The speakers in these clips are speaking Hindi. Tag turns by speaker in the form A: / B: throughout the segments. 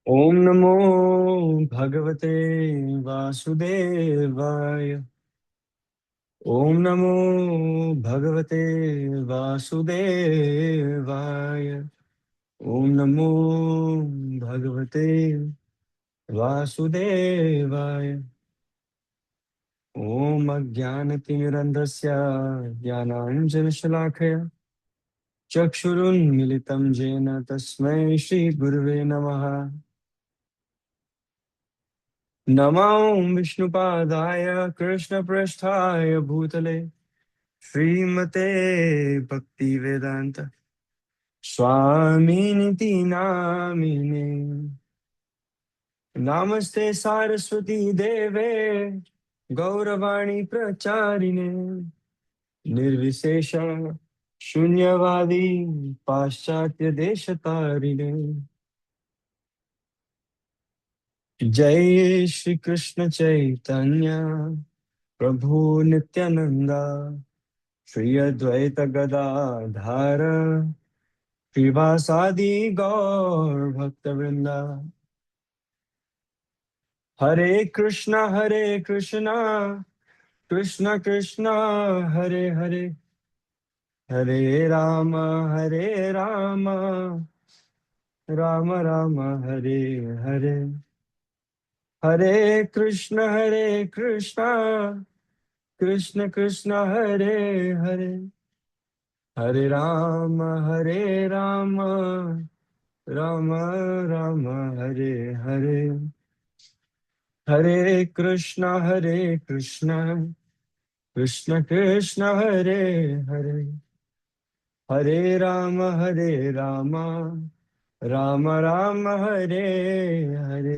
A: ओम नमो भगवते वासुदेवाय। ओम नमो भगवते वासुदेवाय। ओम नमो भगवते वासुदेवाय। ओम अज्ञानतिमिरन्धस्य ज्ञानाञ्जनशलाकया चक्षुरुन्मिलितं येन तस्मै श्रीगुरुवे नमः। नमो विष्णुपादाय कृष्णपृष्ठाय भूतले श्रीमते भक्तिवेदांत स्वामिनिति नामिने। नमस्ते सारस्वती देवे गौरवाणी प्रचारिणे निर्विशेष शून्यवादी पाश्चात्य देशतारिणे। जय श्री कृष्ण चैतन्य प्रभु नित्यानंदा श्री अद्वैत गदाधर श्रीवासादि गौर भक्त वृंदा। Hare Krishna Krishna Krishna Hare Hare Hare Ram Ram Ram Hare Hare. Hare Krishna Krishna Krishna Hare Hare Hare Ram Ram Ram Hare Hare. Hare Krishna Krishna Krishna Hare Hare Hare Ram Ram Ram Hare Hare.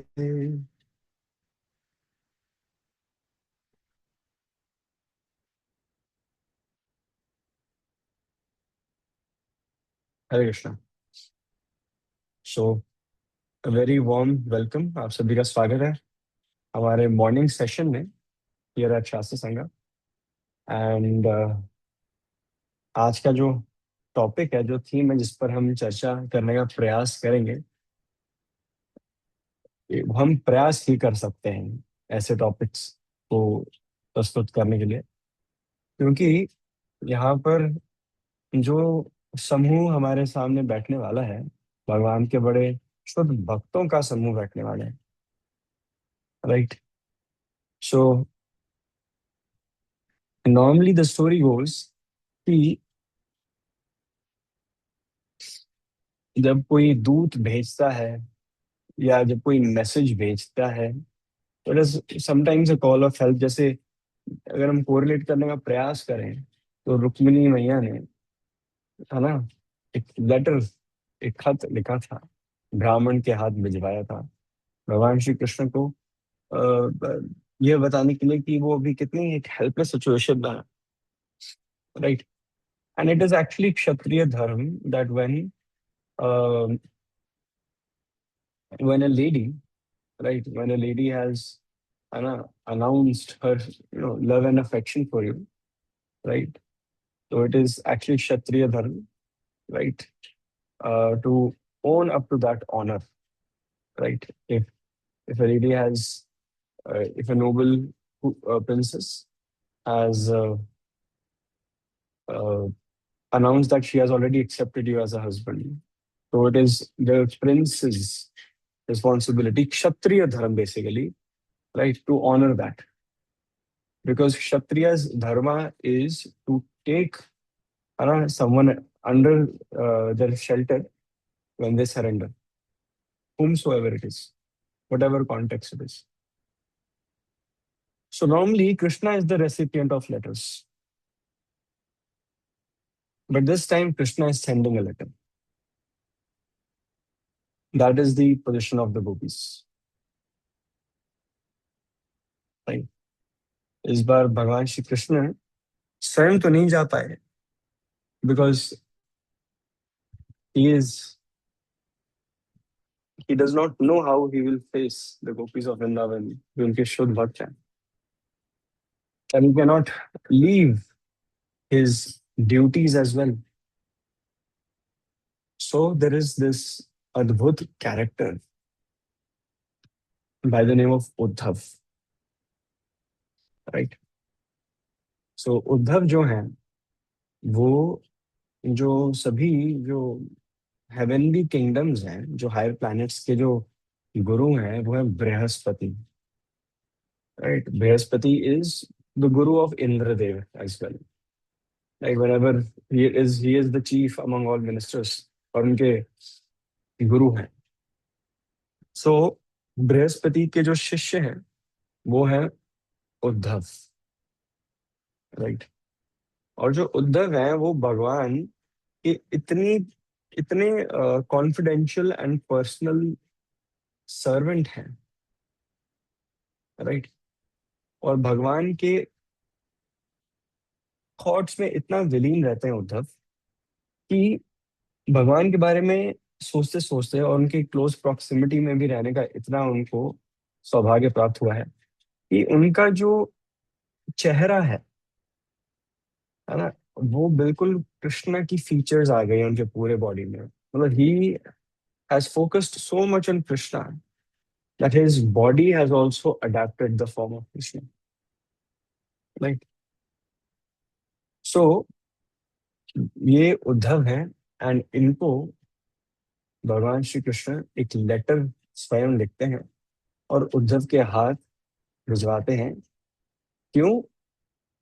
A: Hare Krishna. So very warm welcome, आप सभी का स्वागत है हमारे मॉर्निंग सेशन में here at Shastra Sangh. And आज का जो टॉपिक है, जो थीम है, जिस पर हम चर्चा करने का प्रयास करेंगे, हम प्रयास ही कर सकते हैं ऐसे टॉपिक्स को प्रस्तुत करने के लिए, क्योंकि यहाँ पर जो समूह हमारे सामने बैठने वाला है, भगवान के बड़े शुद्ध भक्तों का समूह बैठने वाले हैं। Right. So normally the story goes कि जब कोई दूत भेजता है या जब कोई मैसेज भेजता है, तो it is sometimes a call of help. जैसे अगर हम कोरिलेट करने का प्रयास करें, तो रुक्मिणी मैया ने, है ना, एक लेटर, एक खत लिखा था, ब्राह्मण के हाथ भिजवाया था भगवान श्री कृष्ण को, यह बताने के लिए कि वो अभी कितनी एक हेल्पलेस सिचुएशन में है। Right. And it is actually kshatriya dharma that when a lady, right, when a lady has announced her love and affection for you, right, so it is actually kshatriya dharma, right, to own up to that honor. Right. If a lady has if a noble princess has uh, announced that she has already accepted you as a husband, so it is the prince's responsibility, kshatriya dharma basically, right, to honor that. Because Kshatriya's dharma is to take someone under their shelter when they surrender, whomsoever it is, whatever context it is. So normally Krishna is the recipient of letters, but this time Krishna is sending a letter. That is the position of the gopis. Right? इस बार भगवान श्री कृष्ण स्वयं तो नहीं जा पाए, because he is he does not know how he will face the gopis of Vrindavan, जो उनके शुद्ध भक्त हैं, and he cannot leave his duties as well. So there is this Adbhut character by the name of Uddhav, right. So Uddhav जो हैं वो जो सभी जो हेवनली किंगडम्स हैं, जो हायर प्लैनेट्स के जो गुरु हैं, वो है Brihaspati, right. Brihaspati is the guru of Indradev as well, like whenever he is the chief among all ministers, और उनके गुरु हैं। सो बृहस्पति के जो शिष्य हैं वो है उद्धव, राइट। और जो उद्धव है वो भगवान के इतनी इतने कॉन्फिडेंशियल एंड पर्सनल सर्वेंट हैं, राइट। और भगवान के थॉट्स में इतना विलीन रहते हैं उद्धव कि भगवान के बारे में सोचते सोचते और उनकी क्लोज प्रॉक्सिमिटी में भी रहने का इतना उनको सौभाग्य प्राप्त हुआ है कि उनका जो चेहरा है ना, वो बिल्कुल कृष्णा की फीचर्स आ गई हैं उनके पूरे बॉडी में। मतलब he has focused so much on Krishna that his body has also adapted the form of Krishna. Right. So ये उद्धव हैं, एंड इनको भगवान श्री कृष्ण एक लेटर स्वयं लिखते हैं और उद्धव के हाथ भिजवाते हैं। क्यों?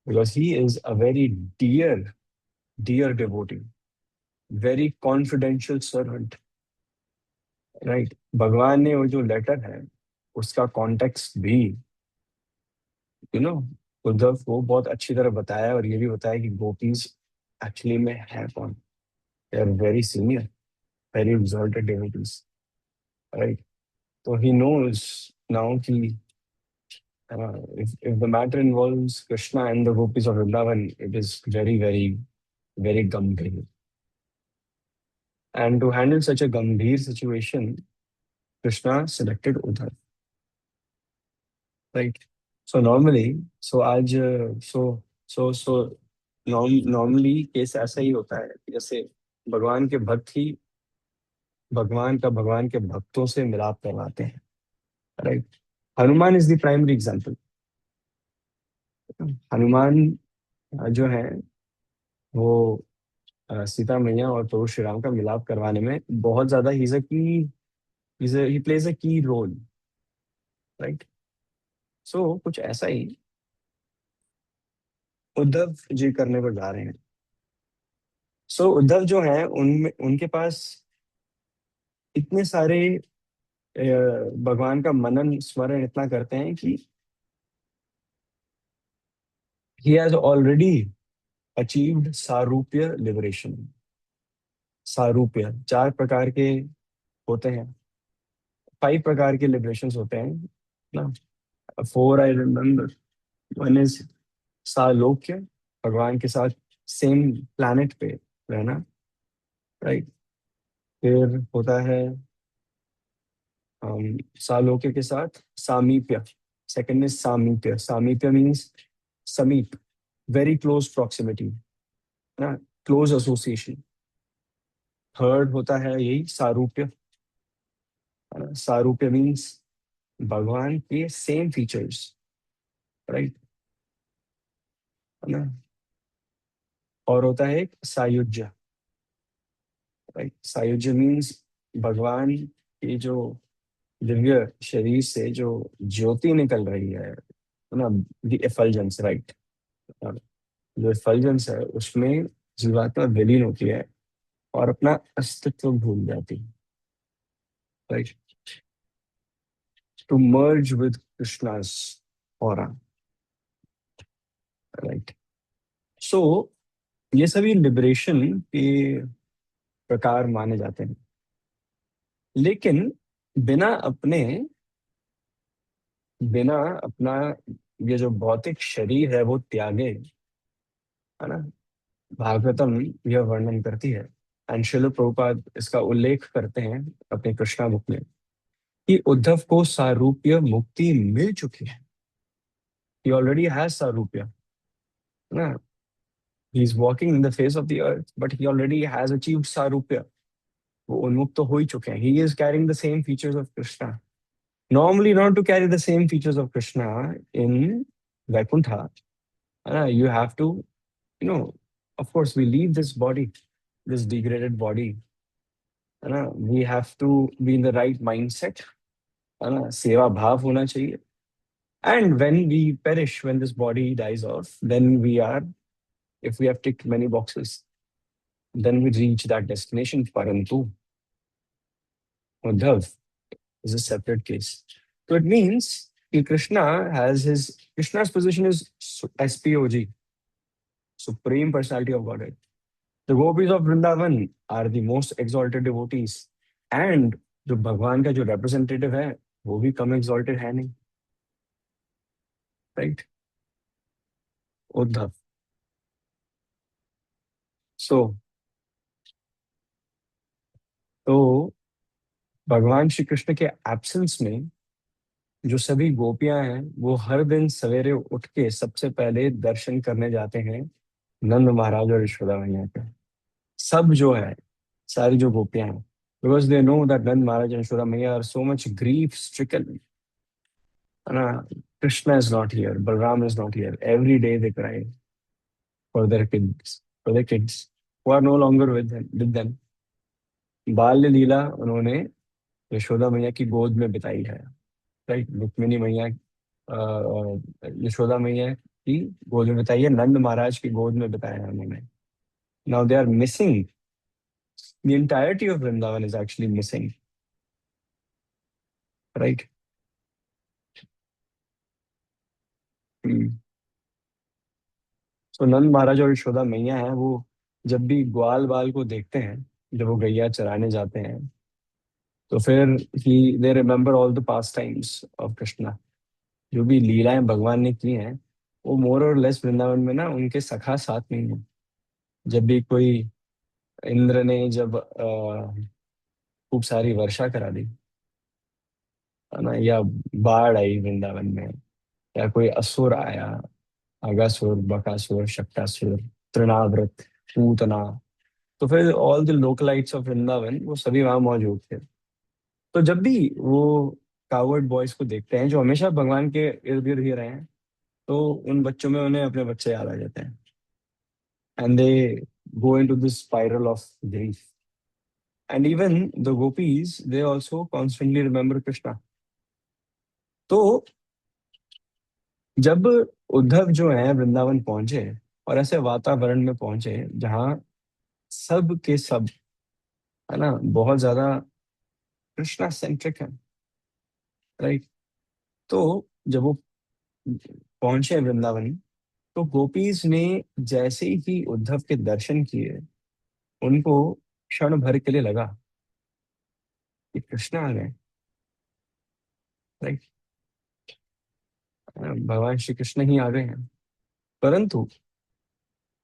A: Because he is a very dear dear devotee, very confidential servant, right. भगवान ने वो जो लेटर है उसका कॉन्टेक्स्ट भी यू नो उद्धव को बहुत अच्छी तरह बताया, और ये भी बताया कि गोपीज एक्चुअली में है कौन। They are very senior, very exalted devotees, right? So he knows now कि if the matter involves Krishna and the gopis of Vrindavan, it is very, very, very gambhir. And to handle such a gambhir situation, Krishna selected Uddhav, right? So normally, so आज so normally केस ऐसा ही होता है कि जैसे भगवान के भक्त ही भगवान का भगवान के भक्तों से मिलाप करवाते हैं, right. Hanuman is the primary example. Hanuman जो है वो सीता मैया और प्रभु श्री राम का मिलाप करवाने में बहुत ज्यादा ही प्लेज अ की रोल, राइट। सो कुछ ऐसा ही उद्धव जी करने को जा रहे हैं। सो उद्धव जो है उनमें उनके पास इतने सारे भगवान का मनन स्मरण इतना करते हैं कि ही हैज ऑलरेडी अचीव्ड सारूप्य लिबरेशन। सारूप्य 4 प्रकार के होते हैं, 5 प्रकार के लिबरेशन होते हैं ना। 4 आई रिमेम्बर। वन इज सालोक्य, भगवान के साथ सेम प्लैनेट पे रहना, राइट। फिर होता है सालोक्य के साथ सामीप्य। सेकंड इज सामीप्य। सामीप्य मीन्स समीप, वेरी क्लोज प्रॉक्सिमिटी, ना, क्लोज एसोसिएशन। थर्ड होता है यही सारूप्य, है ना। सारूप्य मीन्स भगवान के सेम फीचर्स, राइट, है ना। और होता है एक सायुज्य, राइट। सायुज्य मीन्स भगवान की जो दिव्य शरीर से जो ज्योति निकल रही है ना, द एफल्जेंस, राइट। जो एफल्जेंस है उसमें जीवात्मा विलीन होती है और अपना अस्तित्व भूल जाती है, right, to merge with Krishna's aura, right. So ये सभी लिबरेशन के प्रकार माने जाते हैं, लेकिन बिना अपने बिना अपना ये जो भौतिक शरीर है वो त्यागे, है ना। भागवतम यह वर्णन करती है, एंड श्रील प्रभुपाद इसका उल्लेख करते हैं अपने कृष्णा बुक में, कि उद्धव को सारूप्य मुक्ति मिल चुकी है। ही ऑलरेडी हैज सारूप्य, है ना। He is walking in the face of the earth, but he already has achieved सारूप्य। वो उन्मुक्त तो हो ही चुके हैं। He is carrying the same features of Krishna, Normally, not to carry the same features of Krishna in Vaikuntha, you have to, you know, of course, we leave this body, this degraded body. We have to be in the right mindset. सेवा भाव होना चाहिए. And when we perish, when this body dies off, then we are, if we have ticked many boxes, then we reach that destination. Parantu Uddhav is a separate case. So it means that Krishna's position is SPOG, Supreme Personality of Godhead. The gopis of Vrindavan are the most exalted devotees. And जो भगवान का जो representative है वो भी कम exalted है नहीं, right? उद्धव. So तो भगवान श्री कृष्ण के एब्सेंस में जो सभी गोपियां हैं वो हर दिन सवेरे उठ के सबसे पहले दर्शन करने जाते हैं नंद महाराज और यशोदा मैया के. सब जो है, सारी जो गोपियां हैं, because they know that Nand Maharaj and Yashoda Maiya are so much grief stricken. है ना, Krishna is not here, Balaram is not here. Every day they cry for their kids who are no longer with them. बाल्य लीला उन्होंने यशोदा मैया की गोद में बिताई है, राइट. रुक्मिणी मैया, यशोदा मैया की गोद में बिताई है, नंद महाराज की गोद में बिताया है उन्होंने. Now they are missing, the entirety of Vrindavan is actually missing, right? Hmm. So नंद महाराज और यशोदा मैया है वो जब भी ग्वाल बाल को देखते हैं, जब वो गैया चराने जाते हैं, तो फिर ही they remember all the pastimes of Krishna. जो भी लीलाएं भगवान ने की हैं वो मोर और लेस वृंदावन में ना उनके सखा साथ नहीं है. जब भी कोई, इंद्र ने जब खूब सारी वर्षा करा दी, है ना, या बाढ़ आई वृंदावन में, या कोई असुर आया, अगासुर, बकासुर, शक्टासुर, तृणावृत, पूतना, तो फिर all the localites of Vrindavan वो सभी वहां मौजूद थे. तो जब भी वो कावर्ड बॉयज को देखते हैं जो हमेशा भगवान के इर्द गिर्द ही रहे हैं, तो उन बच्चों में उन्हें अपने बच्चे याद आ जाते हैं. And they go into this spiral of grief. And even the gopis they also constantly remember Krishna. तो जब उद्धव जो है वृंदावन पहुंचे और ऐसे वातावरण में पहुंचे जहाँ सब के सब, है ना, बहुत ज्यादा कृष्णा सेंट्रिक है, राइट. तो जब वो पहुंचे वृंदावन, तो गोपीज ने जैसे ही उद्धव के दर्शन किए, उनको क्षण भर के लिए लगा कि कृष्णा आ गए, राइट. भगवान श्री कृष्ण ही आ गए हैं. परंतु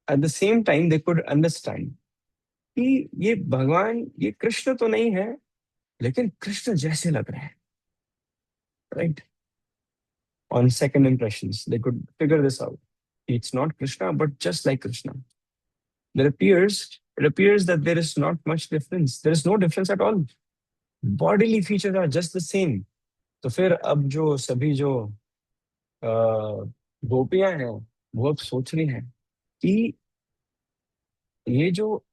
A: at the same time they could understand कि ये भगवान, ये कृष्ण तो नहीं है, लेकिन कृष्ण जैसे लग रहे हैं, right. On second impressions, they could figure this out. It's not Krishna, but just like Krishna. It appears that there is not much difference. There is no difference at all. Bodily features are just the same. तो फिर अब जो सभी जो गोपियां हैं वो अब सोच रही हैं कि ये जो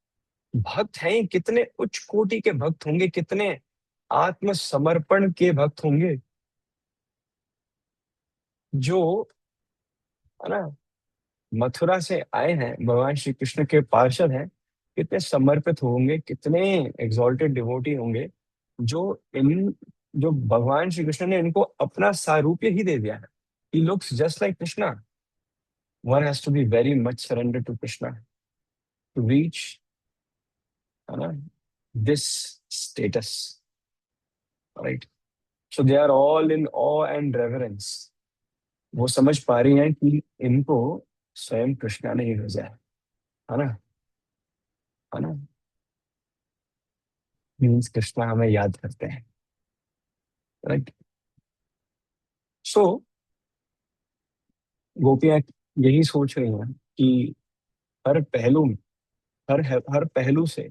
A: भक्त हैं ये कितने उच्च कोटि के भक्त होंगे, कितने आत्मसमर्पण के भक्त होंगे, जो, है ना, मथुरा से आए हैं, भगवान श्री कृष्ण के पार्षद हैं. कितने समर्पित होंगे, कितने एग्जॉल्टेड डिवोटी होंगे, जो इन जो भगवान श्री कृष्ण ने इनको अपना सारूप्य ही दे दिया है. He looks just like Krishna. One has to be very much surrender to Krishna to reach, है ना, this status, right. So they are all in awe and reverence. वो समझ पा रही हैं कि इनको स्वयं कृष्णा ने ही भेजा है ना, है ना. मीन्स कृष्णा हमें याद करते हैं, राइट. सो गोपियां यही सोच रही हैं कि हर पहलू, हर हर पहलू से,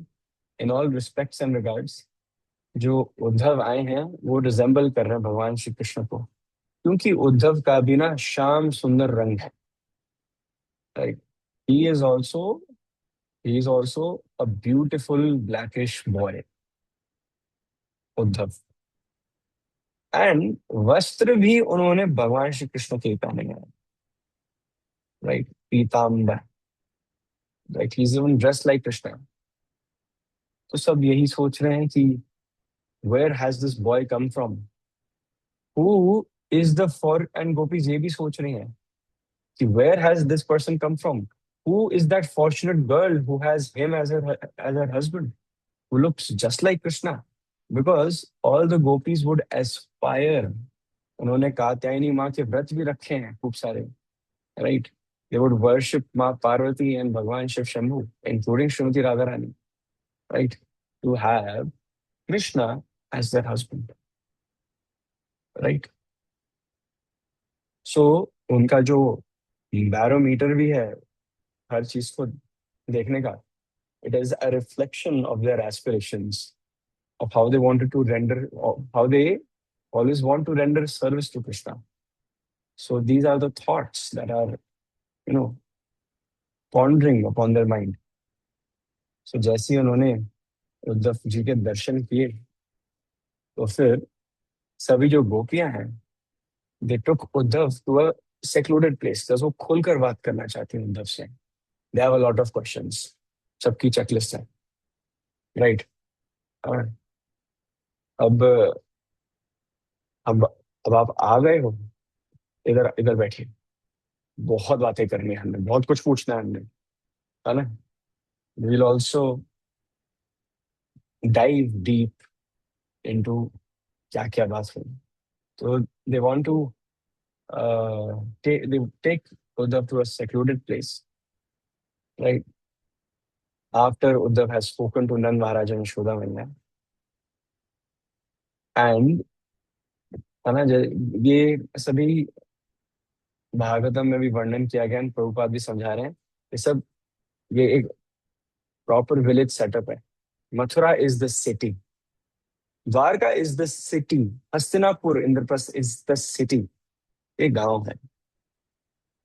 A: in all respects and regards, जो उद्धव आए हैं वो रिजेंबल कर रहे हैं भगवान श्री कृष्ण को, क्योंकि उद्धव का भी ना श्याम सुंदर रंग है। Right. He is also he is also a beautiful blackish boy, Uddhav. And वस्त्र भी उन्होंने भगवान श्री कृष्ण के ही पहने हैं। राइट, पीताम्बर। Right, he is even dress like Krishna. तो सब यही सोच रहे हैं कि where has this boy come from, who is the for, and gopis ये भी सोच रही हैं कि where has this person come from, who is that fortunate girl who has him as her husband, who looks just like Krishna, because all the gopis would aspire. उन्होंने कात्यायनी माँ के व्रत भी रखे हैं खूब सारे। राइट, they would worship माँ पार्वती and भगवान Shiv Shambhu, including Shrimati Radha Rani, right, to have Krishna as their husband, right? So उनका जो बैरोमीटर भी है हर चीज को देखने का, it is a reflection of their aspirations, of how they wanted to render, of how they always want to render service to Krishna. So these are the thoughts that are, you know, pondering upon their mind. So जैसे ही उन्होंने उद्धव जी के दर्शन किए, तो फिर सभी जो गोपियां हैं, they took Uddhav to a secluded place, बस वो खुलकर बात करना चाहती हैं उद्धव से। They have a lot of questions, सबकी चेकलिस्ट है। राइट। अब अब अब आप आ गए हो, इधर इधर बैठिए। बहुत बातें करनी है हमने, बहुत कुछ पूछना है हमने, है ना? Will also dive deep into क्या क्या बात हुई। तो they want to take Uddhav to a secluded place, right? After Uddhav has spoken to Nand Maharaj and Yashoda Maiya, and है ना, ये सभी भागवतम में भी वर्णन किया गया है, प्रभुपाद भी समझा रहे हैं। ये सब, ये एक प्रॉपर विलेज सेटअप है। Mathura is the city, Dwarka is the city, Hastinapur Indraprastha is the city. ये गांव है,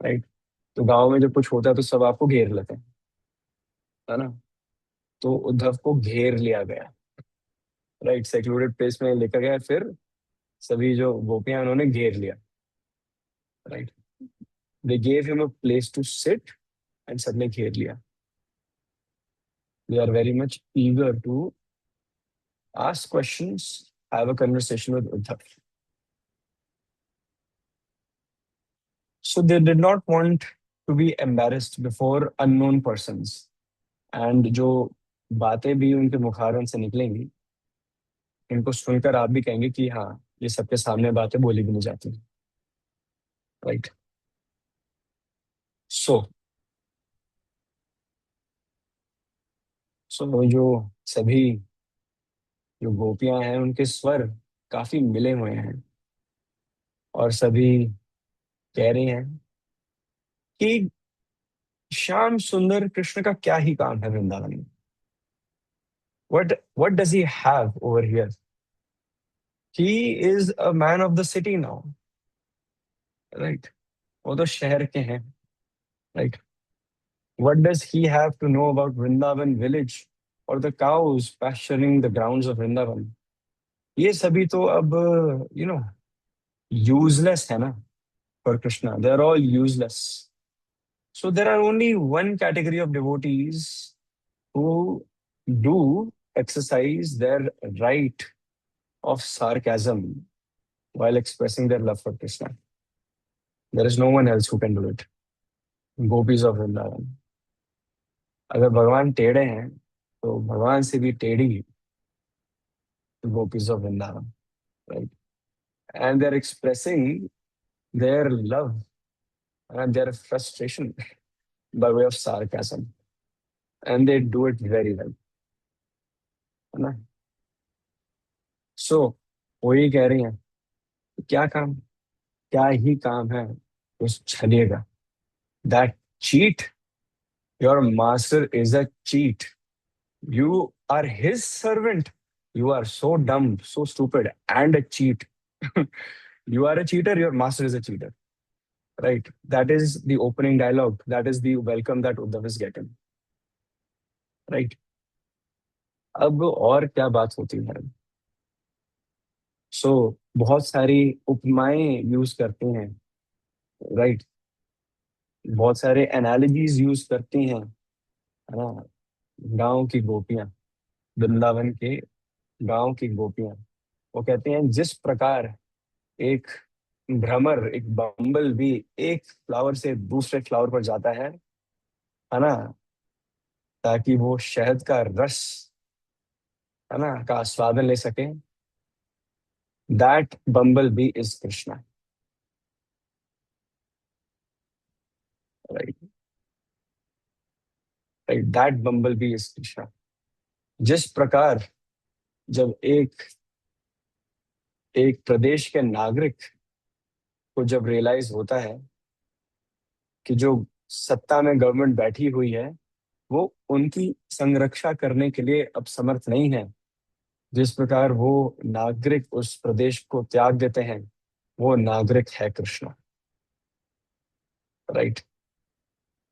A: राइट? तो गांव में जब कुछ होता है तो सब आपको घेर लेते हैं, है ना? तो उद्धव को घेर लिया गया, राइट, सेक्लूडेड प्लेस में लेकर गया। फिर सभी जो गोपियां उन्होंने घेर लिया, right. They gave him a place to sit, and सबने घेर लिया। They are very much eager to ask questions, have a conversation with Uddhav. So they did not want to be embarrassed before unknown persons. And जो बातें भी उनके मुखारन से निकलेंगी, इनको सुनकर आप भी कहेंगे कि हाँ, ये सबके सामने बातें बोली भी नहीं जाती, राइट? सो सो जो सभी जो गोपियां हैं, उनके स्वर काफी मिले हुए हैं, और सभी कह रही हैं कि श्याम सुंदर कृष्ण का क्या ही काम है वृंदावन में। what does he have over here? He is a man of the city now, right? वो तो शहर के हैं, right? What does he have to know about Vrindavan village or the cows pasturing the grounds of Vrindavan? ये सभी तो अब you know useless है ना for Krishna. They are all useless. So there are only one category of devotees who do exercise their right of sarcasm while expressing their love for Krishna. There is no one else who can do it. Gopis of Vrindavan. अगर भगवान टेढ़े हैं तो भगवान से भी टेढ़ी gopis of Vrindavan, right? And they're expressing their love and their frustration by way of sarcasm, and they do it very well, है ना? So वही कह रही हैं, क्या काम, क्या ही काम है उस छलिए का। That cheat, your master is a cheat. You are his servant. You are so dumb, so stupid, and a cheat. You are a cheater, your master is a cheater. Right? That is the opening dialogue. That is the welcome that Uddhav is getting. Right? अब और क्या बात होती है? सो बहुत सारी उपमाएं यूज करते हैं। राइट? बहुत सारे एनालॉजीज यूज करती हैं, है ना? गांव की गोपियां, वृंदावन के गांव की गोपियां, वो कहते हैं जिस प्रकार एक भ्रमर, एक बम्बल भी एक फ्लावर से दूसरे फ्लावर पर जाता है ना, ताकि वो शहद का रस, है ना, का आस्वादन ले सके। That bumble B is Krishna. Right? Right, that bumble B is Krishna. जिस प्रकार जब एक एक प्रदेश के नागरिक को जब रियलाइज होता है कि जो सत्ता में गवर्नमेंट बैठी हुई है वो उनकी संरक्षा करने के लिए अब समर्थ नहीं है, जिस प्रकार वो नागरिक उस प्रदेश को त्याग देते हैं, वो नागरिक है Krishna. Right?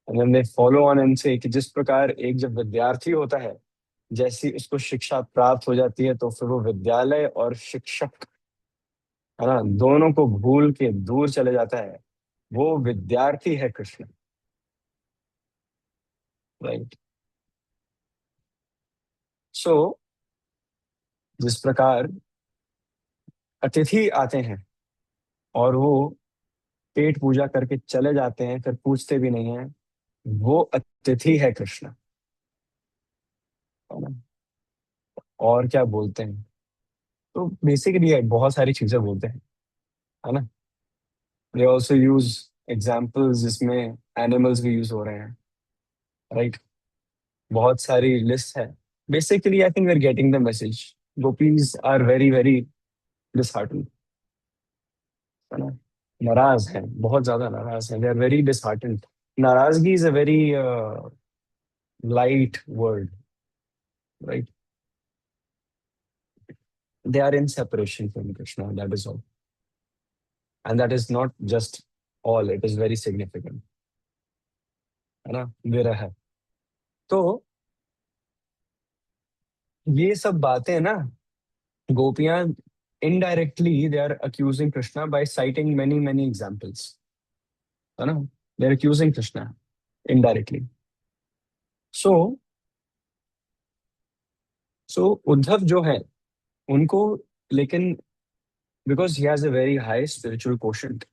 A: And they follow on and से कि जिस प्रकार एक जब विद्यार्थी होता है, जैसी उसको शिक्षा प्राप्त हो जाती है तो फिर वो विद्यालय और शिक्षक, है ना, दोनों को भूल के दूर चले जाता है, वो विद्यार्थी है कृष्ण। राइट? सो जिस प्रकार अतिथि आते हैं और वो पेट पूजा करके चले जाते हैं, फिर पूछते भी नहीं है, वो अतिथि है कृष्ण। है ना? और क्या बोलते हैं? तो बेसिकली बहुत सारी चीजें बोलते हैं, है ना? दे ऑल्सो यूज एग्जाम्पल्स जिसमें एनिमल्स भी यूज हो रहे हैं। राइट? बहुत सारी लिस्ट है। Basically I think we are getting the message. Gopis are very very dishearten, है ना? नाराज हैं, बहुत ज्यादा नाराज हैं, दे आर वेरी डिसहार्टन। नाराजगी is a very light word. Right? They are in separation from Krishna, that is all. And that is not just all, it is very significant, है ना? विरह। तो ये सब बातें ना, गोपियां indirectly they are accusing Krishna by citing many many examples, है ना? They are accusing Krishna indirectly. So so Uddhav जो है उनको, लेकिन because he has a very high spiritual quotient,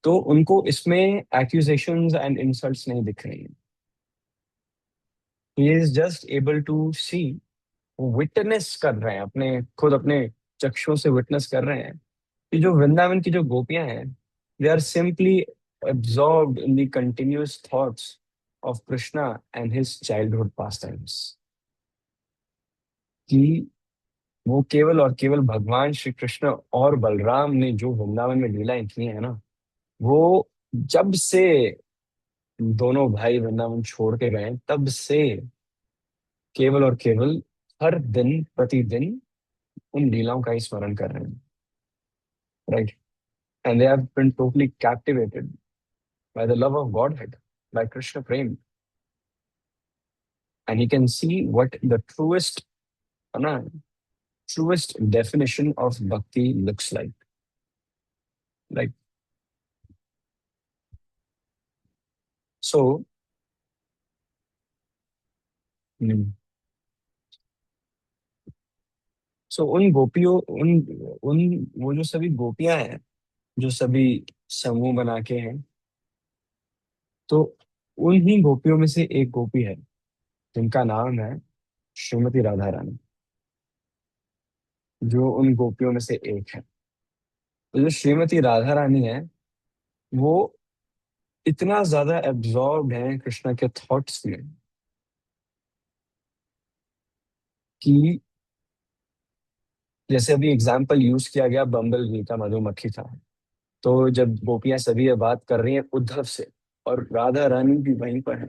A: तो उनको इसमें accusations and insults नहीं दिख रही हैं। He is just able to see, witness कर रहे हैं, अपने खुद अपने चक्षुओं से विटनेस कर रहे हैं कि जो वृंदावन की जो गोपियां हैं, they are simply absorbed in the continuous thoughts of Krishna and his childhood pastimes, कि वो केवल और केवल भगवान श्री कृष्ण और बलराम ने जो वृंदावन में लीलाएं की हैं ना, वो जब से दोनों भाई वृंदावन छोड़ के गए तब से केवल और केवल हर दिन प्रतिदिन उन लीलाओं का ही स्मरण कर रहे हैं। Right? And they have been totally captivated by the love of Godhead, by Krishna Prem. And you can see what the uh, truest definition of bhakti looks like. Like, so, hmm, so उन गोपियों, उन उन वो जो सभी गोपियां हैं, जो सभी समूह बना के हैं, तो उन्हीं गोपियों में से एक गोपी है जिनका नाम है श्रीमती राधा रानी, जो उन गोपियों में से एक है। तो जो श्रीमती राधा रानी है, वो इतना ज्यादा एब्जॉर्ब है कृष्णा के थॉट्स में कि जैसे अभी एग्जाम्पल यूज किया गया बम्बल बी का, मधुमक्खी था। तो जब गोपियां सभी ये बात कर रही हैं उद्धव से, और राधा रानी भी वहीं पर है,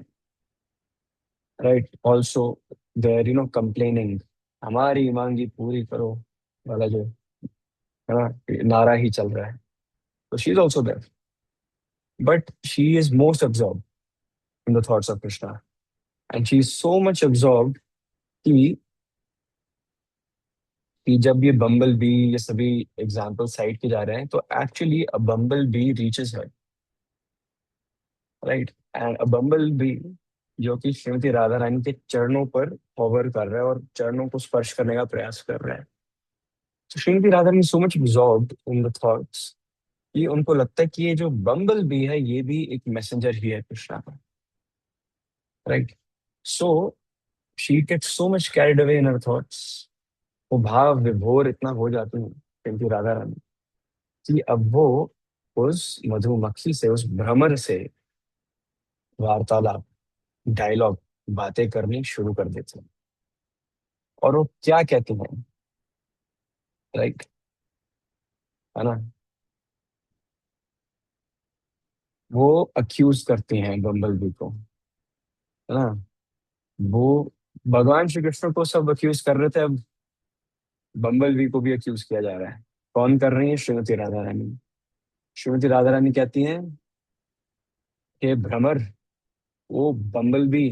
A: राइट, ऑल्सो देयर कंप्लेनिंग, हमारी मांगी पूरी करो वाला जो है ना नारा ही चल रहा है। तो she is also there, but she is most absorb in the thoughts of Krishna, and she is so much absorb कि जब ये बम्बल बी, ये सभी एग्जाम्पल साइड के जा रहे हैं, तो actually a bumble B reaches her, right, and a bumble B जो कि श्रीमती राधा रानी के चरणों पर होवर कर रहा है और चरणों को स्पर्श करने का प्रयास कर रहा है। तो Shrimati Radha Rani so much absorbed in the thoughts कि उनको लगता है कि ये जो बम्बल बी है ये भी एक मैसेंजर ही है कृष्णा का, right. So she gets so much carried away in her thoughts, वो भाव विभोर इतना हो जाती है श्रीमती राधा रानी कि अब वो उस मधुमक्खी से, उस भ्रमर से वार्तालाप, डायलॉग, बातें करनी शुरू कर देते हैं। और वो क्या कहते हैं, राइट, है ना, वो अक्यूज करते हैं बम्बल बी को, है ना। वो भगवान श्री कृष्ण को सब अक्यूज कर रहे थे, अब बम्बल बी को भी अक्यूज किया जा रहा है। कौन कर रही है? श्रीमती राधा रानी। श्रीमती राधा रानी कहती हैं कि भ्रमर, वो बम्बल बी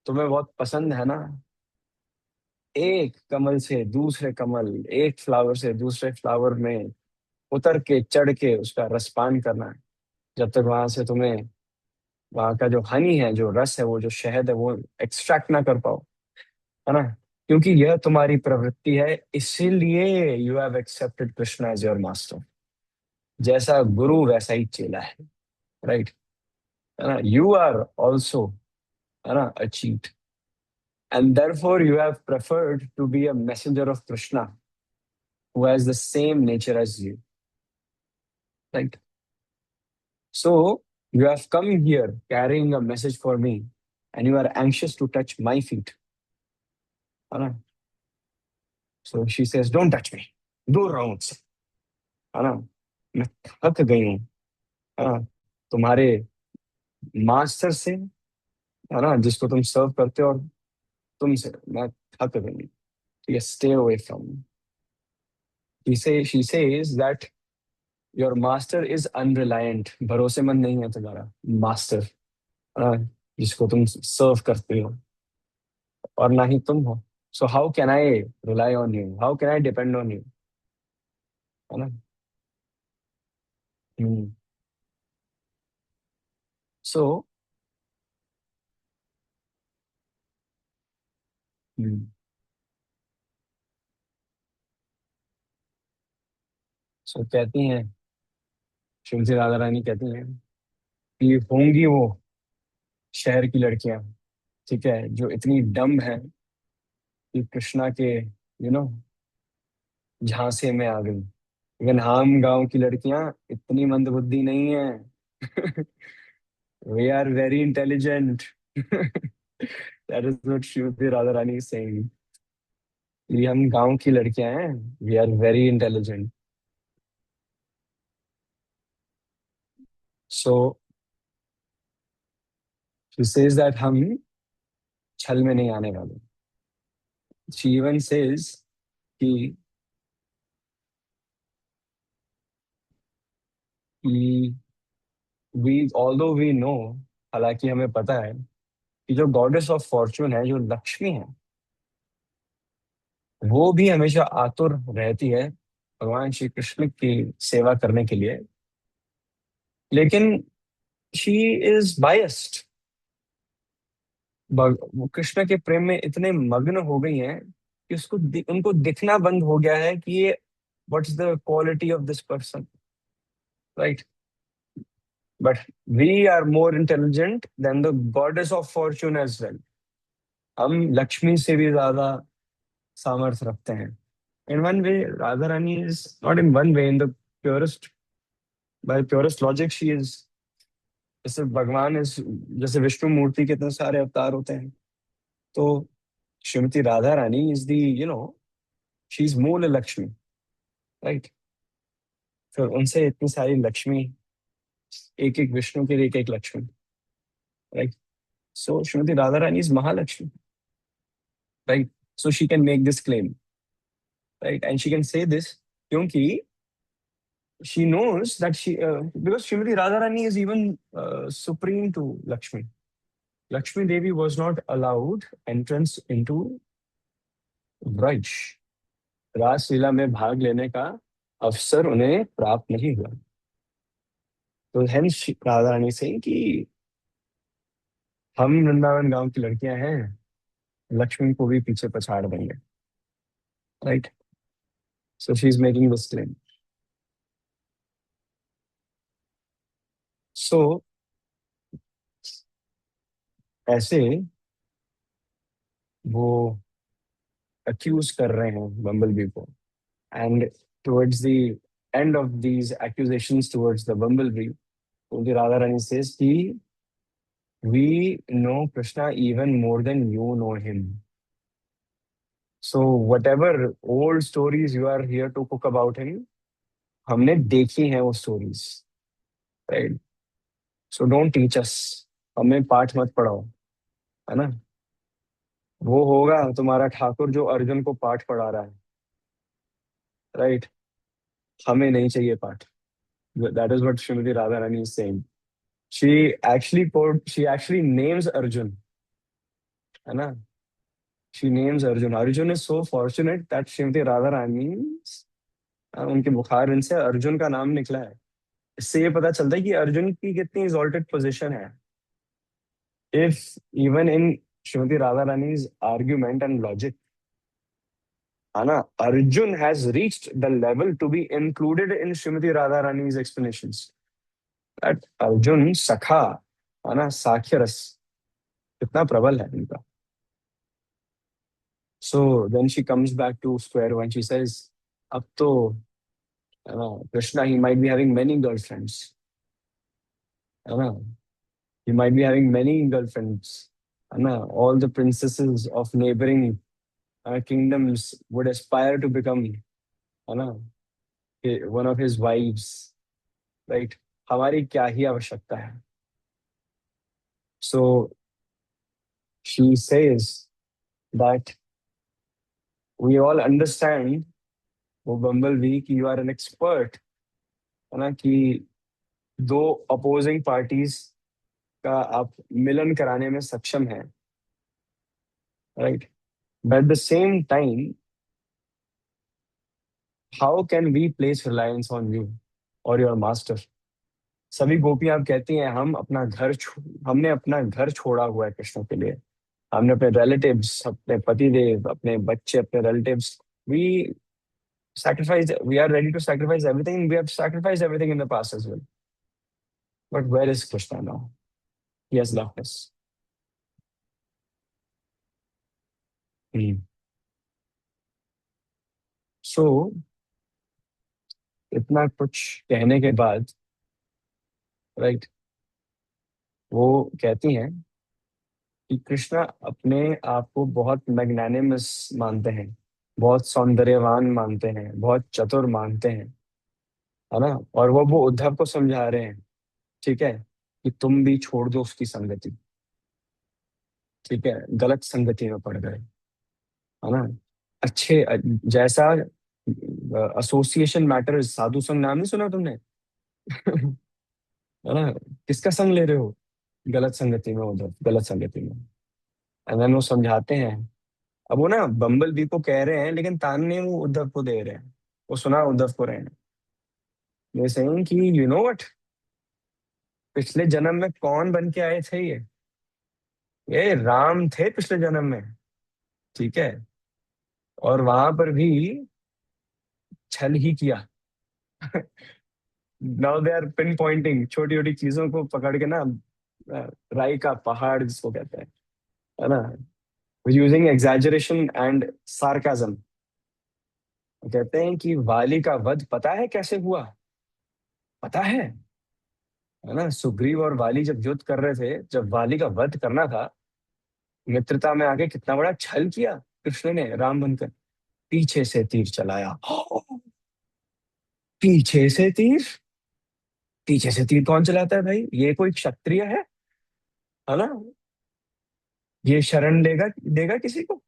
A: तुम्हें बहुत पसंद है ना, एक कमल से दूसरे कमल, एक फ्लावर से दूसरे फ्लावर में उतर के चढ़ के उसका रसपान करना है, जब तक वहां से तुम्हें वहां का जो हनी है, जो रस है, वो जो शहद है, वो एक्सट्रैक्ट ना कर पाओ, है ना। क्योंकि यह तुम्हारी प्रवृत्ति है, इसीलिए you have accepted Krishna as your master. जैसा गुरु वैसा ही चेला है, राइट, है ना। यू आर ऑल्सो, है ना, a cheat, and therefore you have preferred to be a messenger of Krishna who has the same nature as you, right? So you have come here carrying a message for me, and you are anxious to touch my feet, है ना। So she says, "Don't touch me, दूर रहो मुझसे, है ना, मैं थक गई हूँ, है ना, तुम्हारे मास्टर से, है ना, जिसको तुम सर्व करते हो, और तुमसे मैं थक गई हूँ। ठीक है, stay away from me." She says that your master is unreliant, भरोसेमंद नहीं है तुम्हारा मास्टर, जिसको तुम सर्व करते हो, और ना ही तुम हो। So how can I rely on you, how can I depend on you, है ना। सो सो कहती हैं, श्रीमती राधा रानी कहती हैं कि होंगी वो शहर की लड़कियां, ठीक है, जो इतनी डम्ब है कि कृष्णा के झांसे में आ गई, लेकिन हम गांव की लड़कियां इतनी मंदबुद्धि नहीं है। We are very intelligent. That is what Shrimati Radharani is saying. ये हम गांव की लड़कियां हैं, we are very intelligent. So she says that हम छल में नहीं आने वाले. She even says कि कि we although we know, हालांकि हमें पता है कि जो गॉडेस ऑफ फॉर्चून है, जो लक्ष्मी है, वो भी हमेशा आतुर रहती है भगवान श्री कृष्ण की सेवा करने के लिए, लेकिन शी इज बायस्ड। वो कृष्ण के प्रेम में इतने मग्न हो गई हैं कि उनको दिखना बंद हो गया है कि ये what's the quality of this person, right. But we are more intelligent than the goddess of fortune as well. हम लक्ष्मी से भी ज्यादा सामर्थ्य रखते हैं। In one way Radha Rani is not in one way, in the purest, by purest logic she is, जैसे भगवान इज, जैसे विष्णु मूर्ति के इतने सारे अवतार होते हैं, तो Shrimati Radha Rani is the, she is मूल लक्ष्मी, राइट। फिर उनसे इतनी सारी लक्ष्मी, एक एक विष्णु के लिए एक एक Lakshmi, right. So Shrimati Radha Rani is Mahalakshmi, right. So she can make this claim, right? And she can say this क्योंकि she knows that because Srimati Radharani is even supreme to Lakshmi. Lakshmi Devi was not allowed entrance into Braj, Raslila में भाग लेने का अवसर उन्हें प्राप्त नहीं हुआ। तो हेंस राधा रानी से कि हम वृंदावन गांव की लड़कियां हैं, लक्ष्मी को भी पीछे पछाड़ देंगे, right? So she is making this claim. So ऐसे वो अक्यूज कर रहे हैं बम्बल बी को, and towards the end of these accusations towards the bumble bee, उनकी राधा रानी सेज कि we know Krishna even more than you know him. So whatever old stories you are here to cook about him, हमने देखी हैं वो stories, right? So don't teach us. हमें पाठ मत पढ़ाओ, है ना? वो होगा तुम्हारा ठाकुर जो अर्जुन को पाठ पढ़ा रहा है, right? हमें नहीं चाहिए पाठ. That is what Srimati Radharani is saying. She actually names Arjun, है ना? She names Arjun. Arjun is so fortunate that Srimati Radharani, उनके बुखार इनसे अर्जुन का नाम निकला है। इससे ये पता चलता है कि अर्जुन की कितनी exalted पोजीशन है। If even in Shrimati Radha Rani's argument and logic, है ना, Arjun has reached the level to be included in Shrimati Radha Rani's explanations. That Arjun सखा, है ना, साख्य रस कितना प्रबल है इनका। So then she comes back to square one, she says अब तो Krishna he might be having many girlfriends, है ना, he might be having many girlfriends, है ना, all the princesses of neighboring kingdoms would aspire to become, है ना, one of his wives, right? हमारी क्या ही आवश्यकता है? So she says that we all understand, वो बम्बल कि you are an expert, है ना, कि दो opposing parties का आप मिलन कराने में सक्षम हैं, right? But at the same time, how can we place reliance on you or your master? सभी गोपियां आप कहती हैं हमने अपना घर छोड़ा हुआ है कृष्ण के लिए। हमने अपने रिलेटिव्स, अपने पति देव, अपने बच्चे, अपने relatives, we sacrifice, we are ready to sacrifice everything, we have sacrificed everything in the past as well, but where is Krishna now? He has left us. So इतना कुछ कहने के बाद, राइट, वो कहती हैं कि कृष्णा अपने आप को बहुत मैग्नानिमस मानते हैं, बहुत सौंदर्यवान मानते हैं, बहुत चतुर मानते हैं, है ना, और वो उद्धव को समझा रहे हैं, ठीक है, कि तुम भी छोड़ दो उसकी संगति, ठीक है, गलत संगति में पड़ गए, है ना। जैसा एसोसिएशन मैटर, साधु संग नाम नहीं सुना तुमने? है ना, किसका संग ले रहे हो? गलत संगति में, उद्धव गलत संगति में। एंड देन वो समझाते हैं। अब वो ना बम्बल बी को कह रहे हैं, लेकिन ताने वो उद्धव को दे रहे हैं, वो सुना उद्धव को रहे हैं। ये सेइंग कि यू नो व्हाट, पिछले जन्म में कौन बन के आए थे ये राम थे पिछले जन्म में, ठीक है, और वहां पर भी छल ही किया। Now they are pinpointing, छोटी छोटी चीजों को पकड़ के ना, राई का पहाड़ जिसको कहते हैं, है ना, यूजिंग एग्जैजरेशन एंड सार्काज्म। कहते हैं कि वाली का वध पता है कैसे हुआ? पता है ना, सुग्रीव और वाली जब युद्ध कर रहे थे, जब वाली का वध करना था, मित्रता में आके कितना बड़ा छल किया कृष्ण ने राम बनकर, पीछे से तीर चलाया। पीछे से तीर? पीछे से तीर कौन चलाता है भाई? ये कोई क्षत्रिय है ना? ये शरण देगा देगा किसी को?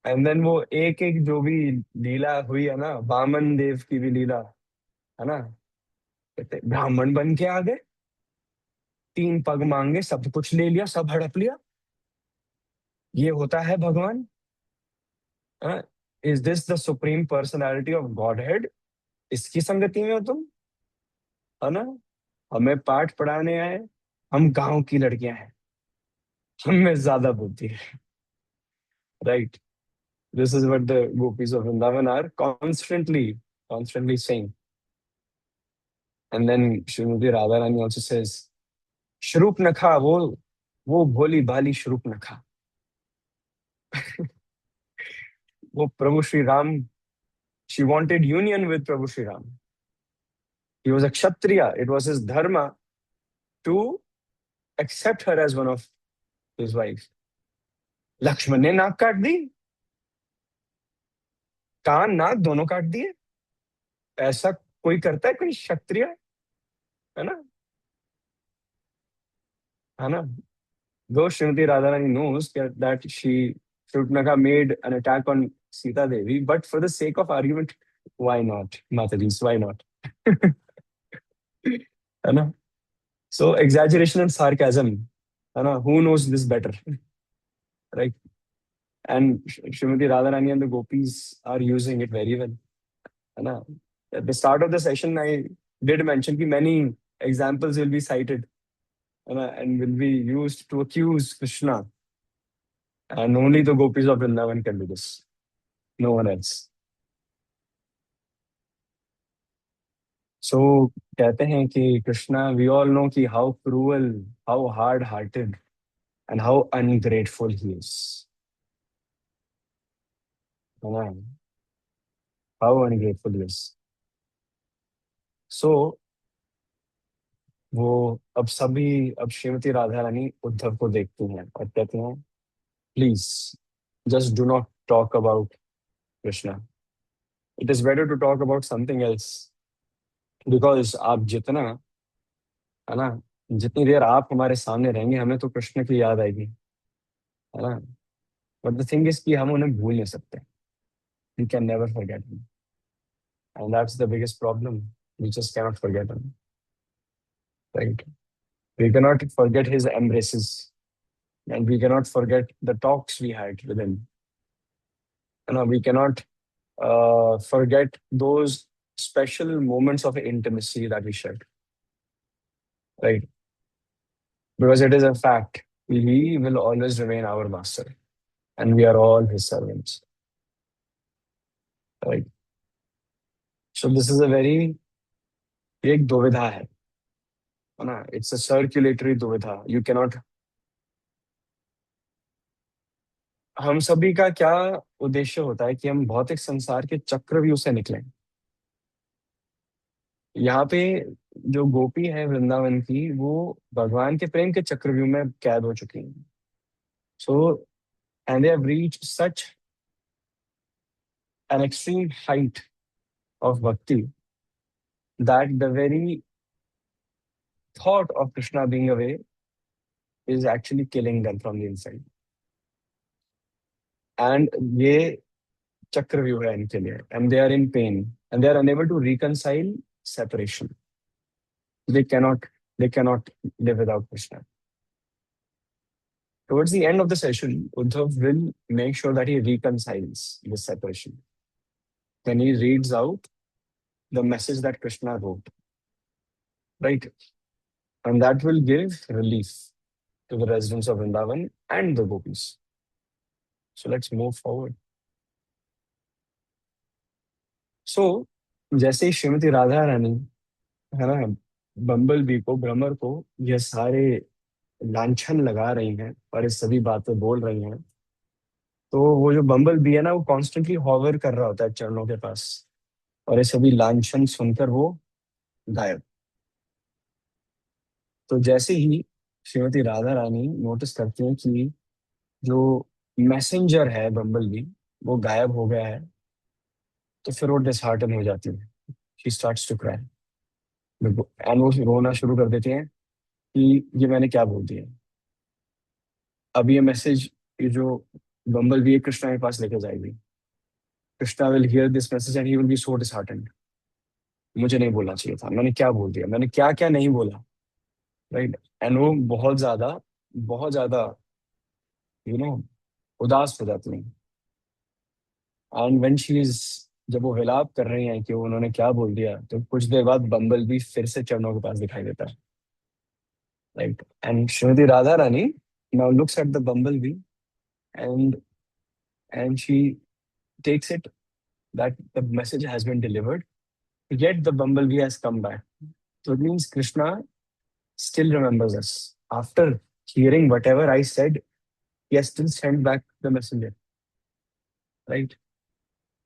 A: एंड देन वो एक एक जो भी लीला हुई है ना, वामन देव की भी लीला, है ना, कहते ब्राह्मण बन के आ गए, 3 पग मांगे, सब कुछ ले लिया, सब हड़प लिया। ये होता है भगवान? Is this the supreme personality of God head? इसकी संगति में हो तुम, है ना? हमें पाठ पढ़ाने आए, हम गांव की लड़कियां हैं, हम में ज्यादा बुद्धि है, right? This is what the gopis of Vrindavan are constantly saying. And then Srimati Radharani also says, Shrupnakha, वो भोली भाली Shrupnakha, वो प्रभु Shri Ram, she wanted union with Prabhu Shri Ram. He was a Kshatriya. It was his dharma to accept her as one of his wives. Lakshman ने नाक काट दी, कान नाक दोनों काट दिए। ऐसा कोई करता है, कोई क्षत्रिय? है ना? है ना? Though Srimati Radharani knows that Shurpanakha made an attack on Sita Devi, but for the sake of argument, why not, Mataji? Why not? है ना? So exaggeration and sarcasm, है ना? Who knows this better, right? And Srimati Radharani and the gopis are using it very well, है ना? At the start of the session, I did mention that many examples will be cited, है ना, and will be used to accuse Krishna, and only the gopis of Vrindavan can do this. No one else. So कहते हैं कि कृष्णा, we all know कि how cruel, how hard-hearted, and how ungrateful he is. है ना? How ungrateful he is. So अब श्रीमती राधा रानी उद्धव को देखती हैं और कहती हैं, please just do not talk about Krishna, it is better to talk about something else, because आप जितना, है ना, जितनी देर आप हमारे सामने रहेंगे, हमें तो कृष्ण की याद आएगी, है ना? बट द थिंग इज कि हम उन्हें भूल नहीं सकते, we can never forget him, and that's the biggest problem, we just cannot forget him, right? We cannot forget his embraces, and we cannot forget the talks we had with him. We cannot forget those special moments of intimacy that we shared, right? Because it is a fact, he will always remain our master, and we are all his servants, right? So this is a very एक दुविधा है ना? It's a circulatory दुविधा. You cannot. हम सभी का क्या उद्देश्य होता है कि हम भौतिक संसार के चक्रव्यूह से निकलें। यहाँ पे जो गोपी है वृंदावन की, वो भगवान के प्रेम के चक्रव्यूह में कैद हो चुकी हैं। So and they have reached such an extreme height of bhakti that the very thought of Krishna being away is actually killing them from the inside. And ये चक्रव्यूह है इनके लिए, and they are in pain, and they are unable to reconcile separation. They cannot they cannot live without Krishna. Towards the end of the session, Uddhav will make sure that he reconciles this separation. Then he reads out the message that Krishna wrote, right? And that will give relief to the residents of Vrindavan and the gopis. So let's move forward. So, जैसे ही श्रीमती राधा रानी, है ना, बम्बल बी को, भ्रमर को ये सारे लांछन लगा रही हैं और ये सभी बातें बोल रही हैं, तो वो जो बम्बल बी है ना, वो कॉन्स्टेंटली हॉवर कर रहा होता है चरणों के पास, और ये सभी लांछन सुनकर वो गायब। तो जैसे ही श्रीमती राधा रानी नोटिस करती हैं कि जो मैसेंजर है बम्बल बी, वो गायब हो गया है, तो फिर वो डिसहार्टन हो जाती है। She starts to cry, and वो रोना शुरू कर देते हैं कि ये मैंने क्या बोल दिया। अब ये मैसेज, ये जो बम्बल भी कृष्णा के पास लेके जाएगी। Krishna will hear this message and he will be so disheartened. मुझे नहीं बोलना चाहिए था, मैंने क्या बोल दिया, मैंने क्या क्या नहीं बोला। राइट। एंड वो बहुत ज्यादा यू नो उदास हो जाती है। एंड व्हेन शी इज, जब वो विलाप कर रही हैं कि वो उन्होंने क्या बोल दिया, तो कुछ देर बाद बम्बल भी फिर से चरणों के पास दिखाई देता है। Right. And Shrimati Radha Rani now looks at the bumble B, and she takes it that the message has been delivered, yet the bumblebee has come back. So it means Krishna still remembers us. After hearing whatever I said, he has still sent back the messenger. Right?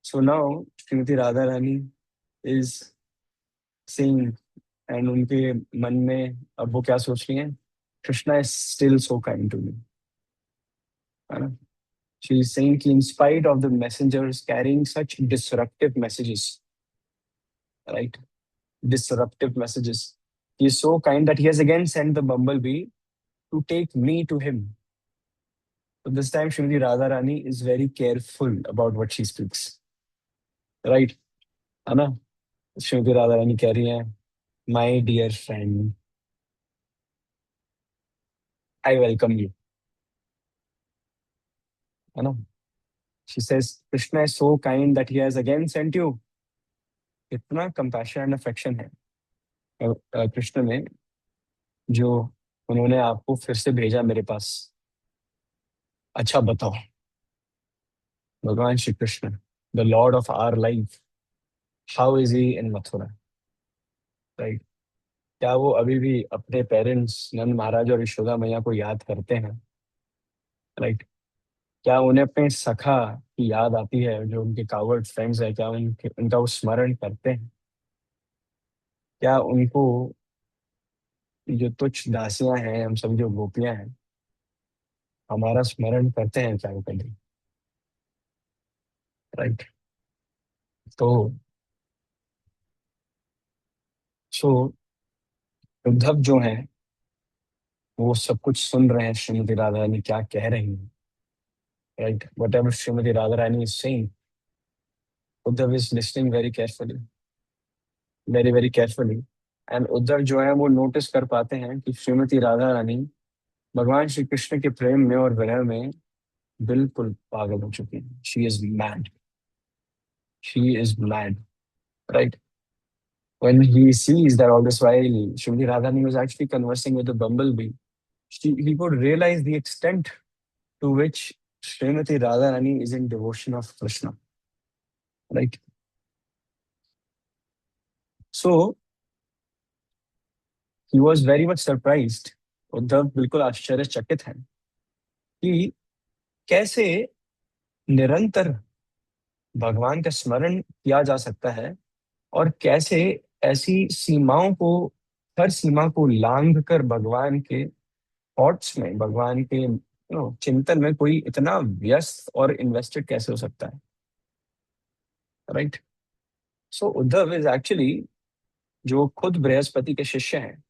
A: So now Srimati Radharani is saying, and उनके मन में अब वो क्या सोच रही हैं? Krishna is still so kind to me. है ना? She is saying कि in spite of the messengers carrying such disruptive messages, right? Disruptive messages. He is so kind that he has again sent the bumblebee to take me to him. So this time, Srimati Radharani is very careful about what she speaks. Right? है ना? श्रीमती राधा रानी कह रही है, my dear friend, I welcome you. है ना? She says Krishna is so kind that he has again sent you. इतना कंपैशन एंड अफेक्शन है कृष्ण में, जो उन्होंने आपको फिर से भेजा मेरे पास। अच्छा बताओ, भगवान Shri Krishna, the lord of our life, how is he in Mathura? Right. क्या वो अभी भी अपने पेरेंट्स नंद महाराज और यशोदा मैया को याद करते हैं? राइट। क्या उन्हें अपने सखा की याद आती है, जो उनके कावर्ड फ्रेंड्स है, क्या उनका वो स्मरण करते हैं? क्या उनको, जो तुच्छ दासियां हैं, हम सब जो गोपियां हैं, हमारा स्मरण करते हैं क्या वो कभी? राइट। तो सो उद्धव जो है, वो सब कुछ सुन रहे हैं श्रीमती राधा रानी क्या कह रही है। Right. What ever Shrimati Radha Rani is saying, Uddhav is listing very carefully, very very carefully. And Uddhav जो है वो नोटिस कर पाते हैं कि श्रीमती राधा रानी भगवान श्री कृष्ण के प्रेम में और विरह में बिल्कुल पागल हो चुकी है। She is mad, she is mad. Right. When he sees that all this while Srimati Radharani was actually conversing with the bumblebee, he could realize the extent to which Srimati Radharani is in devotion of Krishna. Right. So he was very much surprised. Uddhav बिल्कुल आश्चर्यचकित हैं कि कैसे निरंतर भगवान का स्मरण किया जा सकता है, और कैसे ऐसी सीमाओं को, हर सीमा को लांघ कर भगवान के थॉट्स में, भगवान के चिंतन में कोई इतना व्यस्त और इन्वेस्टेड कैसे हो सकता है। Right. So Uddhav is actually, जो खुद बृहस्पति के शिष्य हैं,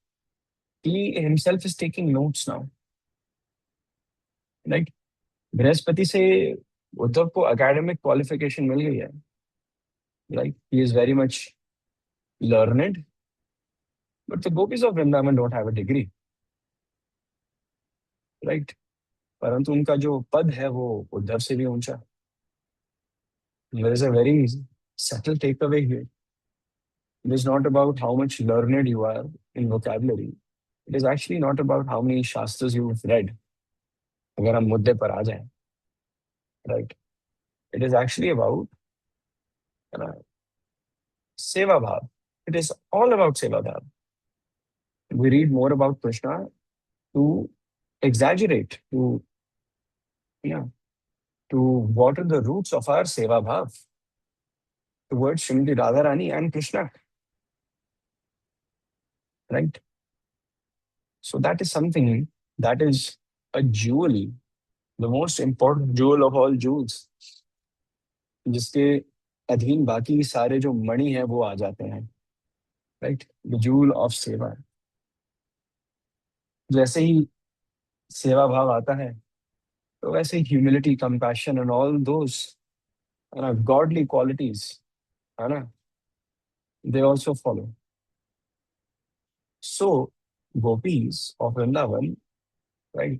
A: he himself is taking notes now. Right. Brihaspati से उद्धव को एकेडमिक क्वालिफिकेशन मिल गई है। Right. He is very much learned, but the gopis of Vrindavan don't have a degree. Right. परंतु उनका जो पद है वो उद्धव से भी ऊंचा। There is a very subtle takeaway here. It is not about how much learned you are in vocabulary. It is actually not about how many shastras you've read. अगर हम मुद्दे पर आ जाएं, right? It is actually about सेवा भाव. It is all about seva bhav. We read more about Krishna to exaggerate, to yeah, to water the roots of our seva bhav towards Srimati Radharani and Krishna, right? So that is something that is a jewel, the most important jewel of all jewels, जिसके अधीन बाकी सारे जो मणि है वो आ जाते हैं। राइट। द जूल ऑफ सेवा। जैसे ही सेवा भाव आता है, तो वैसे humility, compassion and all those है ना गॉडली क्वालिटीज, है ना, they also follow. So gopis of Vrindavan, right,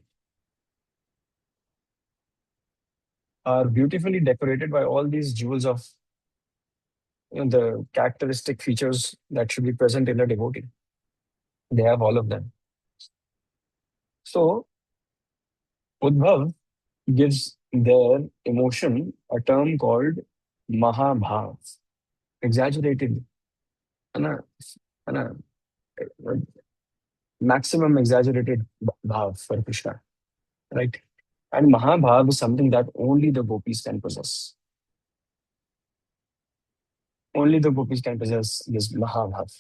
A: are beautifully decorated by all these jewels of, the characteristic features that should be present in a devotee. They have all of them. So Uddhav gives their emotion a term called Mahabhav, exaggerated, है ना, है ना, maximum exaggerated bhav for Krishna, right? And Mahabhav is something that only the gopis can possess. Only the gopis can possess this Mahabhav,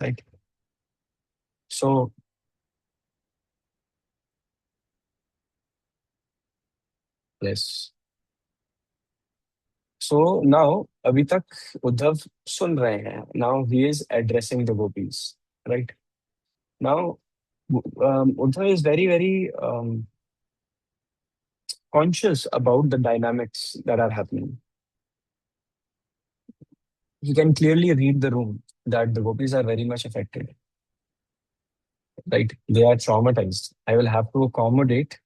A: right? So yes. So now अभी तक उद्धव सुन रहे हैं. Now he is addressing the gopis, right? Now Uddhav is very, very conscious about the dynamics that are happening. He can clearly read the room that the gopis are very much affected, right? They are traumatized. I will have to accommodate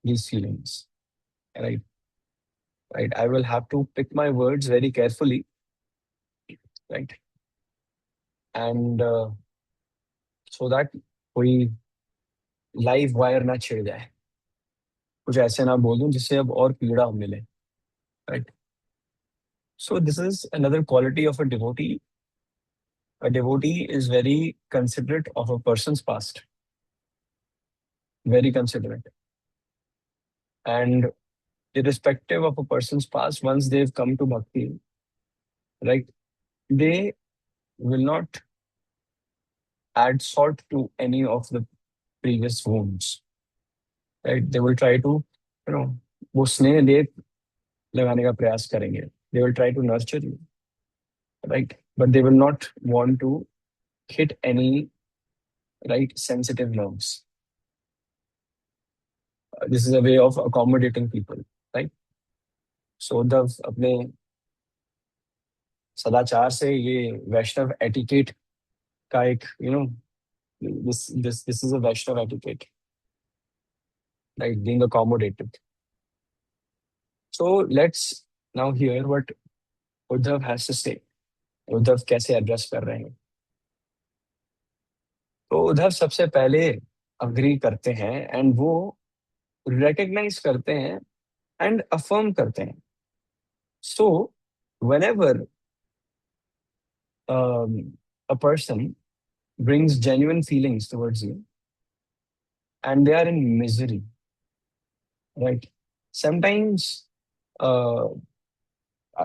A: these feelings, right? Right. I will have to pick my words very carefully, right? And so that कोई लाइव वायर ना छिड़ जाए, कुछ ऐसे ना बोल दूं जिससे अब और पीड़ा मिले, right? So this is another quality of a devotee. A devotee is very considerate of a person's past, very considerate. And irrespective of a person's past, once they've come to bhakti, right, they will not add salt to any of the previous wounds, right? They will try to, you know, वो स्नेह लेप लगाने का प्रयास करेंगे. They will try to nurture you, right? But they will not want to hit any, right, sensitive nerves. This is a way of accommodating people, right? So the अपने सदाचार से ये वैष्णव एटिकेट का एक, this is a Vaishnav etiquette, right? Being accommodated. So let's now hear what Uddhav has to say. Uddhav कैसे एड्रेस कर रहे हैं. तो उद्धव सबसे पहले अग्री करते हैं एंड वो रिकग्नाइज करते हैं एंड अफर्म करते हैं. सो whenever a person brings genuine feelings towards you and they are in misery, right? Sometimes, uh,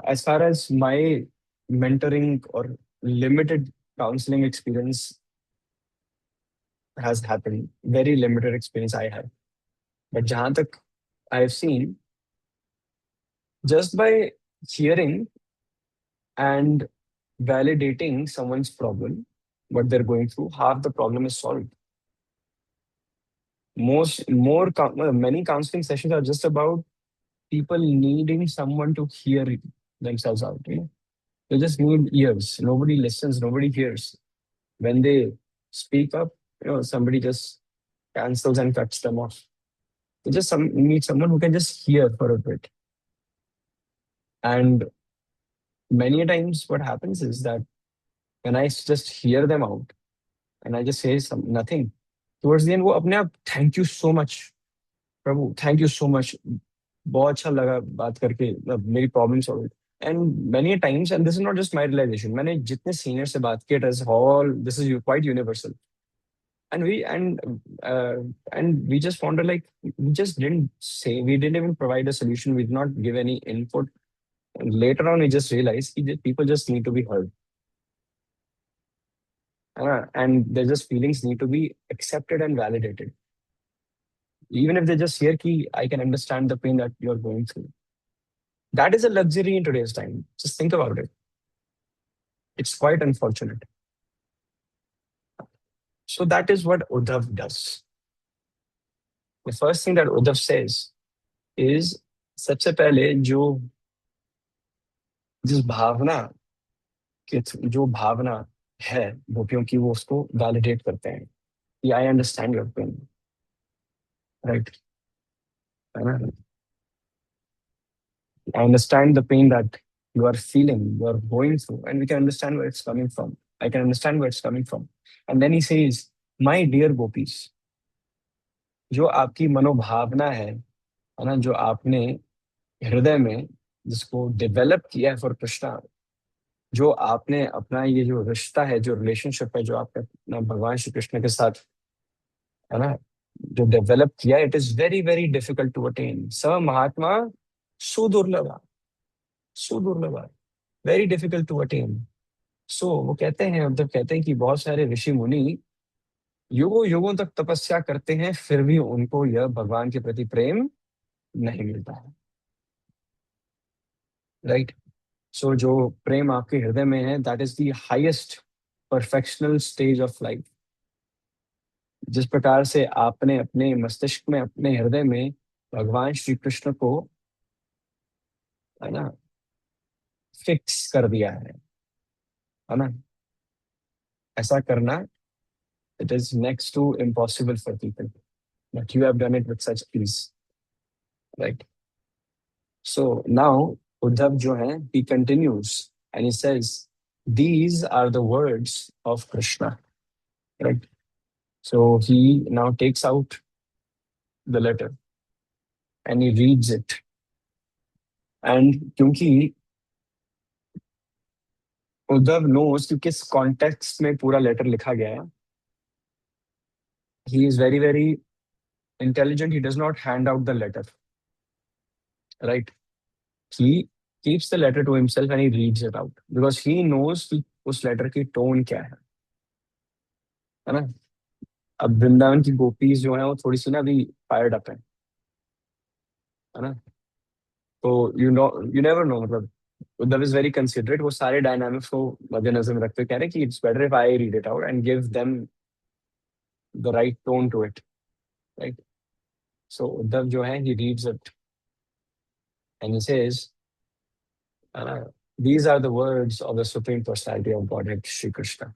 A: as far as my mentoring or limited counseling experience has happened, very limited experience I have. But jahan tak I have seen, just by hearing and validating someone's problem, what they're going through, half the problem is solved. Many counseling sessions are just about people needing someone to hear themselves out. They just need ears. Nobody listens. Nobody hears. When they speak up, somebody just cancels and cuts them off. They just need someone who can just hear for a bit. And many times, what happens is that when I just hear them out and I just say nothing, towards the end, वो अपने आप thank you so much, Prabhu, thank you so much. बहुत अच्छा लगा बात करके, मेरी problem solve. And many times, and this is not just my realization, मैंने जितने सीनियर से बात किया, it is all, this is quite universal. And we just found like we just didn't say, we didn't even provide a solution, we did not give any input. And later on we just realized people just need to be heard. And their just feelings need to be accepted and validated. Even if they just hear ki, I can understand the pain that you're going through. That is a luxury in today's time. Just think about it. It's quite unfortunate. So that is what Uddhav does. The first thing that Uddhav says is सबसे पहले जिस भावना जो भावना है गोपियों की, वो उसको वैलिडेट करते हैं कि I understand your pain. Right, है ना? I understand the pain that you are feeling, you are going through, and we can understand where it's coming from. I can understand where it's coming from. And then he says, my dear gopis, जो आपकी मनोभावना है ना, जो आपने हृदय में जिसको डेवलप किया है फॉर कृष्णा, जो आपने अपना ये जो रिश्ता है, जो रिलेशनशिप है, जो आपने अपना भगवान श्री कृष्ण के साथ, है ना, जो डेवलप किया, it is very very difficult to attain. स महात्मा सुदुर्लभ, सुदुर्लभ, very difficult to attain. So वो कहते हैं, मतलब कहते हैं कि बहुत सारे ऋषि मुनि युगों युगों तक तपस्या करते हैं, फिर भी उनको यह भगवान के प्रति प्रेम नहीं मिलता है। राइट। सो जो प्रेम आपके हृदय में है, that is the highest perfectional stage of life. जिस प्रकार से आपने अपने मस्तिष्क में, अपने हृदय में भगवान श्री कृष्ण को, है ना, फिक्स कर दिया है ना, ऐसा करना, it is next to impossible for people, but you have done it with such ease, right? So now Uddhav जो है, he continues and he says, these are the words of Krishna, right? So he now takes out the letter and he reads it. And क्योंकि उद्धव knows कि किस context में पूरा letter लिखा गया है, he is very very intelligent. He does not hand out the letter, right? He keeps the letter to himself and he reads it out because he knows कि उस letter की tone क्या है ना? अब वृंदावन की गोपीज जो है वो थोड़ी सी ना अभी फायर्ड अप है ना? तो यू नेवर नो, मतलब उद्धव इज वेरी कंसिडरेट। वो सारे डायनामिक्स को मद्देनजर में रखते हुए कह रहे हैं कि it's better if I read it out and give them the right tone to it, right? So Uddhav जो है, he reads it and he says, these are the words of the supreme personality of Godhead Shri Krishna.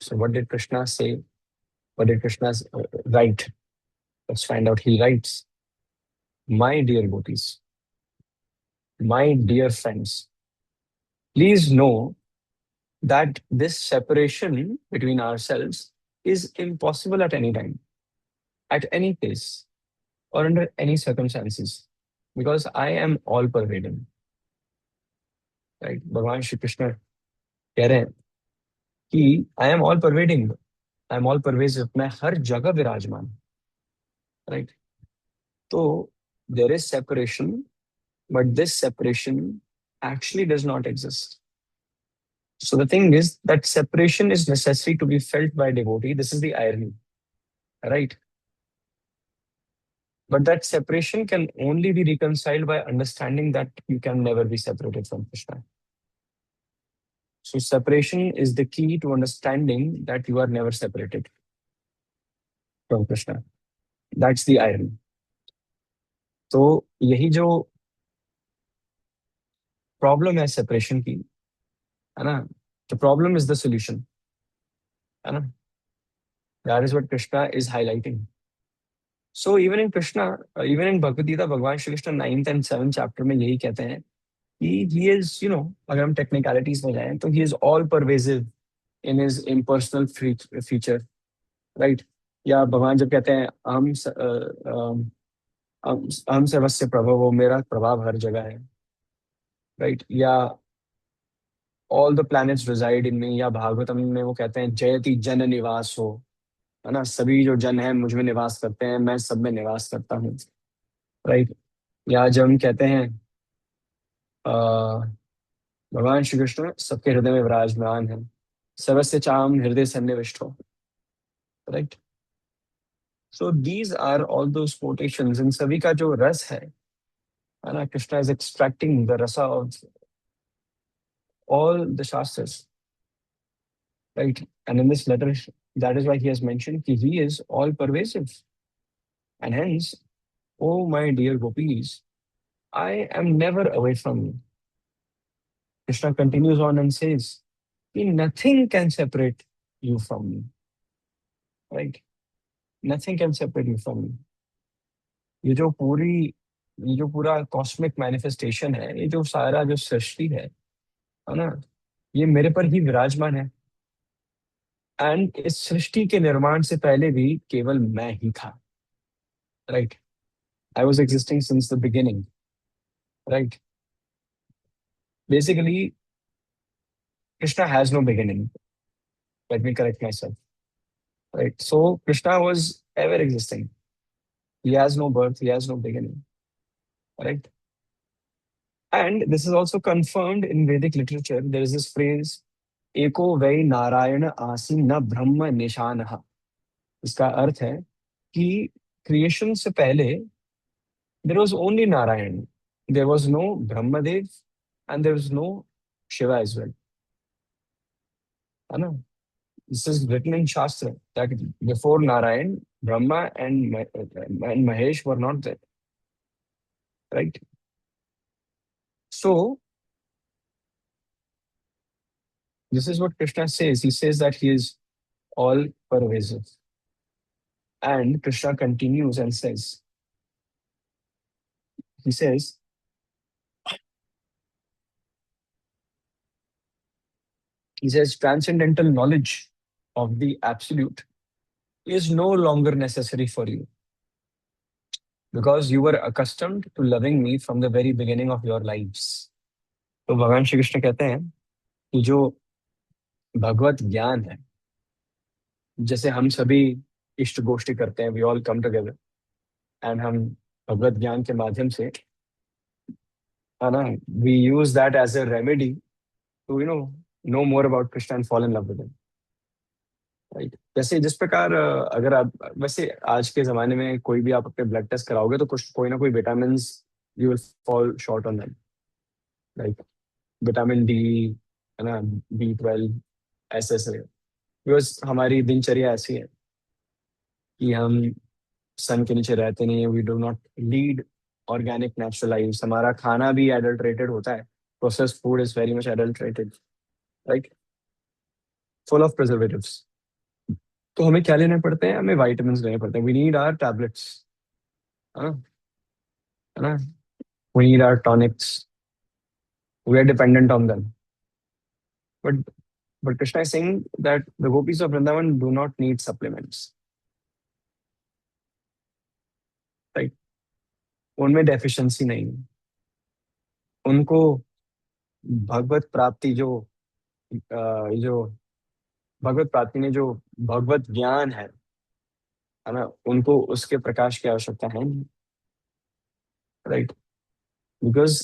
A: So what did Krishna say? What did Krishna write? Let's find out. He writes, my dear gopis, my dear friends, please know that this separation between ourselves is impossible at any time, at any place, or under any circumstances, because I am all pervading. Right? भगवान श्री कृष्ण कह रहे हैं कि I am all pervading, I am all pervasive, मैं हर जगह विराजमान। राइट? तो there is separation, but this separation actually does not exist. So the thing is that separation is necessary to be felt by devotee. This is the irony, right? But that separation can only be reconciled by understanding that you can never be separated from Krishna. So separation is the key to understanding that you are never separated from Krishna. That's the irony. तो यही जो प्रॉब्लम है सेपरेशन की, है ना, the problem is the solution, है ना? That is what Krishna is highlighting. So even in Krishna, even in Bhagavad Gita, भगवान Shri Krishna 9th and 7th chapter में यही कहते हैं कि he is, you know, अगर हम technicalities में जाएं तो he is all pervasive in his impersonal feature, right? या भगवान जब कहते हैं हम सर्वस्य प्रभव, वो मेरा प्रभाव हर जगह है, राइट? या ऑल द प्लैनेट्स रिजाइड इन मी, या भागवतम में वो कहते हैं जयति जन निवास हो, है ना, सभी जो जन है मुझ में निवास करते हैं, मैं सब में निवास करता हूँ, राइट? या जब हम कहते हैं भगवान श्री कृष्ण सबके हृदय में विराजमान है, सर्वस्य चाम हृदय सन्निविष्ट हो, right? So these are all those quotations, इन सभी का जो रस है ना, Krishna is extracting the rasa of all the shastras, right? And in this letter, that is why he has mentioned that he is all pervasive, and hence O my dear gopis, I am never away from you. Krishna continues on and says कि nothing can separate you from me, right? Nothing can separate you from me. ये जो पूरी ये जो पूरा कॉस्मिक मैनिफेस्टेशन है, ये जो सारा जो सृष्टि है ना, ये मेरे पर ही विराजमान है। एंड इस सृष्टि के निर्माण से पहले भी केवल मैं ही था, right? I was existing since the beginning, right? Basically Krishna has no beginning, let me correct myself, right? So Krishna was ever existing, he has no birth, he has no beginning, right? And this is also confirmed in Vedic literature. There is this phrase, एको वै नारायण आसी न ब्रह्म निशानः। इसका अर्थ है कि क्रिएशन से पहले there was only Narayan, there was no Brahmadev and there was no Shiva as well, है ना? This is written in shastra that before Narayan Brahma and Mahesh were not there, right? So this is what Krishna says. He says that he is all pervasive. And Krishna continues and says, he says, transcendental knowledge of the absolute is no longer necessary for you because you were accustomed to loving me from the very beginning of your lives. तो भगवान श्री कृष्ण कहते हैं कि जो भगवत ज्ञान है, जैसे हम सभी इष्ट गोष्ठी करते हैं, we all come together and हम भगवत ज्ञान के माध्यम से, है ना, we use that as a remedy to know more about Krishna and fall in love with him, right? जैसे जिस प्रकार अगर आप वैसे आज के जमाने में कोई भी आप अपने ब्लड टेस्ट कराओगे तो कुछ कोई ना कोई vitamin you will fall short on them, like vitamin D, है ना, B12, ऐसे ऐसे। बिकॉज हमारी दिनचर्या ऐसी है कि हम सन के नीचे रहते नहीं है, we do not lead organic natural life, हमारा खाना भी एडल्ट्रेटेड होता है, processed food is very much adulterated, right? Full of preservatives. तो हमें क्या लेने पड़ते हैं? हमें वाइटामिन लेने पड़ते हैं, वी नीड आवर टैबलेट्स, है ना, we need our tonics, we are dependent on them. But Krishna is saying that the gopis of Vrindavan do not need supplements, right? उनमें डेफिशिएंसी नहीं है, उनको भगवत प्राप्ति जो भगवत प्राप्ति ने जो भगवत ज्ञान है ना, उनको उसके प्रकाश की आवश्यकता है, right? Because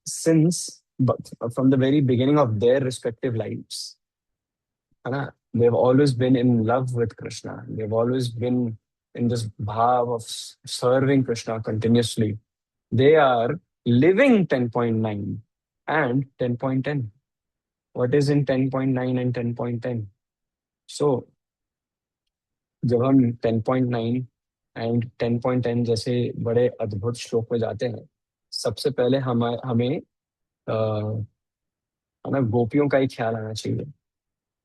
A: since from the very beginning of their respective lives, है ना, they've always been in love with Krishna. They've always been in this bhav of serving Krishna continuously. They are living 10.9 and 10.10. What is in 10.9 and 10.10? So जब हम 10.9 एंड 10.10 जैसे बड़े अद्भुत श्लोक में जाते हैं, सबसे पहले हमें है ना, गोपियों का ही ख्याल आना चाहिए।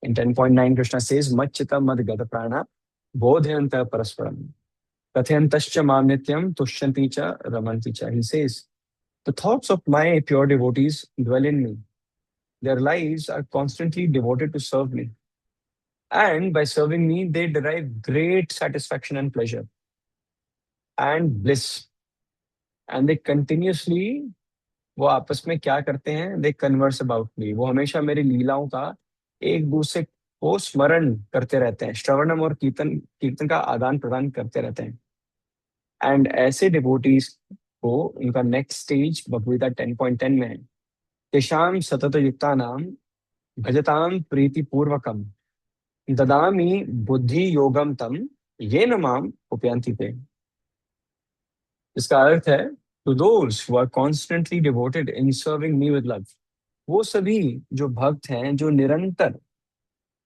A: इन 10.9 कृष्णा सेज मच्चिता मद गद प्राणा बोधयंत परस्परम कथयंतश्च माम नित्यम तुष्यन्ति च रमन्ति च। He says, the thoughts of my pure devotees dwell in me. Their lives are constantly devoted to serve me. And by serving me, they derive great satisfaction and pleasure and bliss. And they continuously, वो आपस में क्या करते हैं? They converse about me. वो हमेशा मेरी लीलाओं का एक दूसरे को स्मरण करते रहते हैं, श्रवणम और कीर्तन कीर्तन का आदान प्रदान करते रहते हैं। एंड ऐसे डिवोटीज को उनका नेक्स्ट स्टेज भगवद्गीता 10.10 में है, तेषाम सतत युक्ता नाम भजताम प्रीति पूर्वकम ददामी बुद्धि योगम तम ये न माम उपयांति ते। इसका अर्थ है, to those who are constantly devoted in serving me with love, वो सभी जो भक्त हैं, जो निरंतर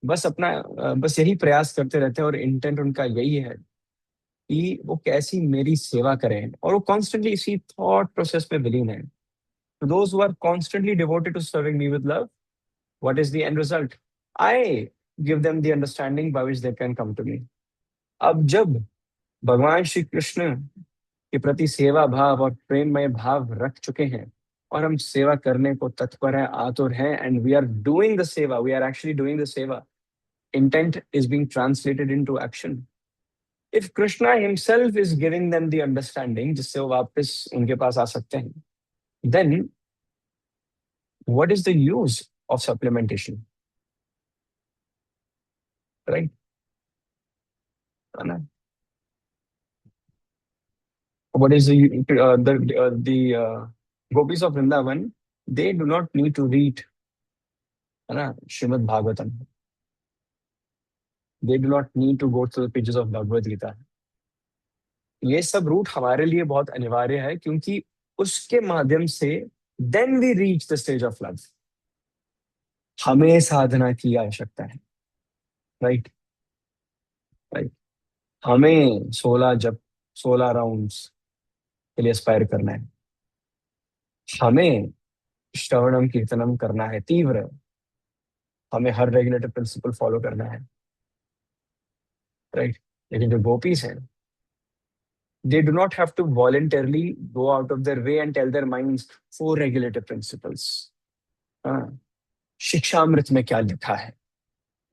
A: बस यही प्रयास करते रहते हैं और इंटेंट उनका यही है कि वो कैसी मेरी सेवा करें, और वो कॉन्स्टेंटली इसी थॉट प्रोसेस में विलीन है। To those who are constantly devoted to serving me with love, what is the end result? I give them the understanding by which they can come to me. अब जब भगवान श्री कृष्ण के प्रति सेवा भाव और प्रेममय भाव रख चुके हैं, और हम सेवा करने को तत्पर हैं, आतुर हैं, and we are doing the seva, we are actually doing the seva, intent is being translated into action. If Krishna himself is giving them the understanding जिससे वो वापस उनके पास आ सकते हैं, then what is the use of supplementation, right? है ना? What is the gopis of Vrindavan? They do not need to read, है ना, Shrimad Bhagavatam. They do not need to go through the pages of Bhagavad Gita. ये सब रूट हमारे लिए बहुत अनिवार्य है, क्योंकि उसके माध्यम से then we reach the stage of love. हमें साधना की आवश्यकता है, राइट? राइट। हमें 16 राउंड्स के लिए एस्पायर करना है। हमें श्रवणम कीर्तनम करना है तीव्र। हमें हर रेगुलेटर प्रिंसिपल फॉलो करना है, राइट? लेकिन जो गोपीज हैं, they do not have to voluntarily go out of their way and tell their minds 4 regulative principles. हाँ, शिक्षामृत में क्या लिखा है,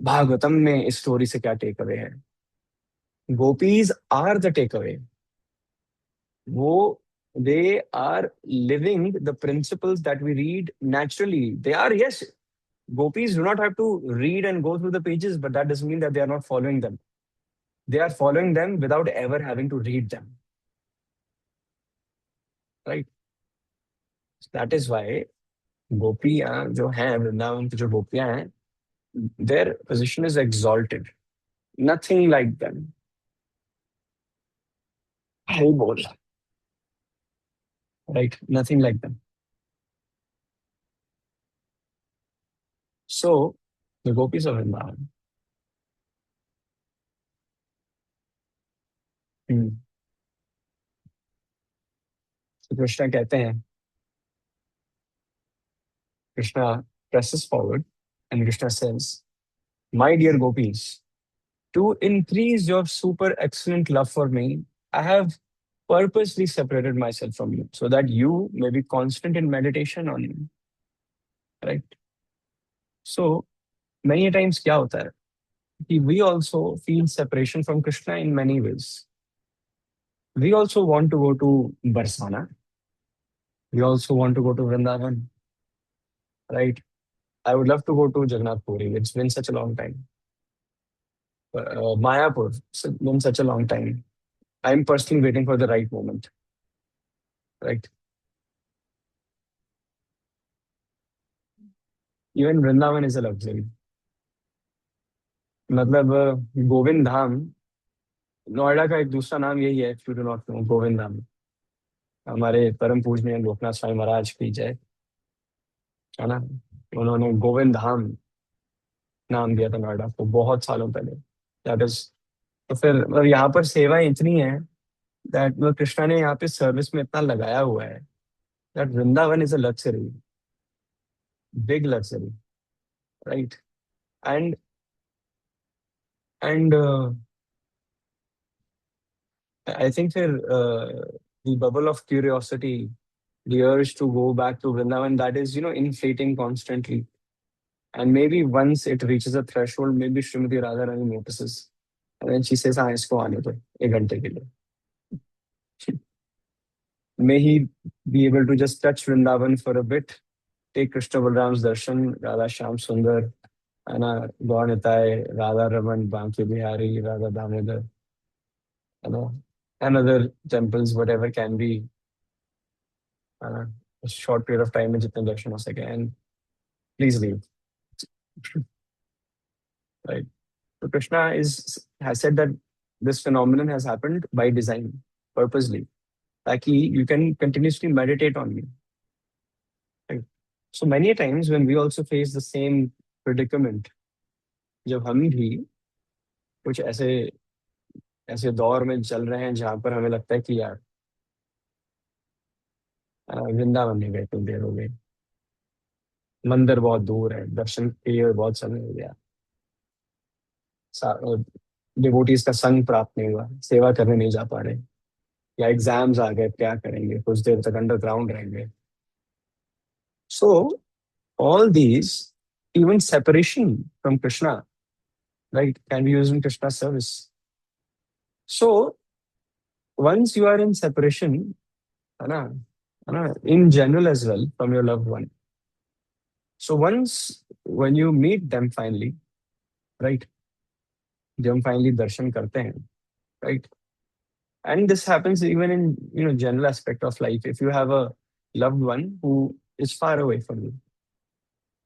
A: भागवतम में इस स्टोरी से क्या टेक अवे है। Gopis are the take away. वो they are living the principles that we read naturally. They are, yes, gopis do not have to read and go through the pages, but that doesn't mean that they are not following them. They are following them without ever having to read them, right? That is why गोपियां जो हैं, वृंदावन की जो गोपियां हैं, their position is exalted. Nothing like them. Hari बोल, right? Nothing like them. So the gopis of Vrindavan. Hmm. तो कृष्णा कहते हैं, Krishna presses forward and Krishna says, my dear gopis, to increase your super excellent love for me, I have purposely separated myself from you so that you may be constant in meditation on me, right? So many times क्या होता है कि we also feel separation from Krishna in many ways. We also want to go to Barsana. We also want to go to Vrindavan, right? I would love to go to Jagannath Puri. It's been such a long time. Mayapur, it's been such a long time. I'm personally waiting for the right moment, right? Even Vrindavan is a luxury. मतलब गोविंद धाम, नोएडा का एक दूसरा नाम यही है, if you do not know, Govind Dham. हमारे परम पूजनीय लोकनाथ स्वामी महाराज की जय, है ना? उन्होंने गोविंद धाम नाम दिया था नोएडा को बहुत सालों पहले। दैट इज, तो फिर मतलब यहाँ पर सेवाएं इतनी है दैट मतलब कृष्णा ने यहाँ पे सर्विस में इतना लगाया हुआ है that Vrindavan is a luxury, big luxury, right? And and I think फिर the bubble of curiosity, the urge to go back to Vrindavan, that is, inflating constantly. And maybe once it reaches a threshold, maybe Srimati Radharani notices. And then she says, हाँ इसको आने दो 1 घंटे के लिए. May he be able to just touch Vrindavan for a bit, take Krishna Balram's darshan, Radha Shyam Sundar, Anna Gaunitai, Radha Raman, Banki Bihari, Radha Damodar, you know, and other temples, whatever can be, uh, a short period of time में जितने दर्शन हो सके, and please leave. Right. So Krishna has said that this phenomenon has happened by design, purposely, ताकि you can continuously meditate on me. Right. So many times when we also face the same predicament, जब हम भी कुछ ऐसे ऐसे दौर में चल रहे हैं जहां पर हमें लगता है कि यार वृंदावन नहीं गए, कुछ देर हो गई, मंदिर बहुत दूर है, दर्शन के लिए बहुत समय हो गया, डिवोटीज का संग प्राप्त नहीं हुआ, सेवा करने नहीं जा पा रहे, या एग्जाम्स आ गए, क्या करेंगे, कुछ देर तक अंडरग्राउंड रहेंगे. So all these, even separation from Krishna, right, can be used in Krishna service. So once you are in separation, है ना, है ना, in general as well from your loved one. So once when you meet them finally, right, जब हम फाइनली दर्शन करते हैं, right, and this happens even in, general aspect of life. If you have a loved one who is far away from you,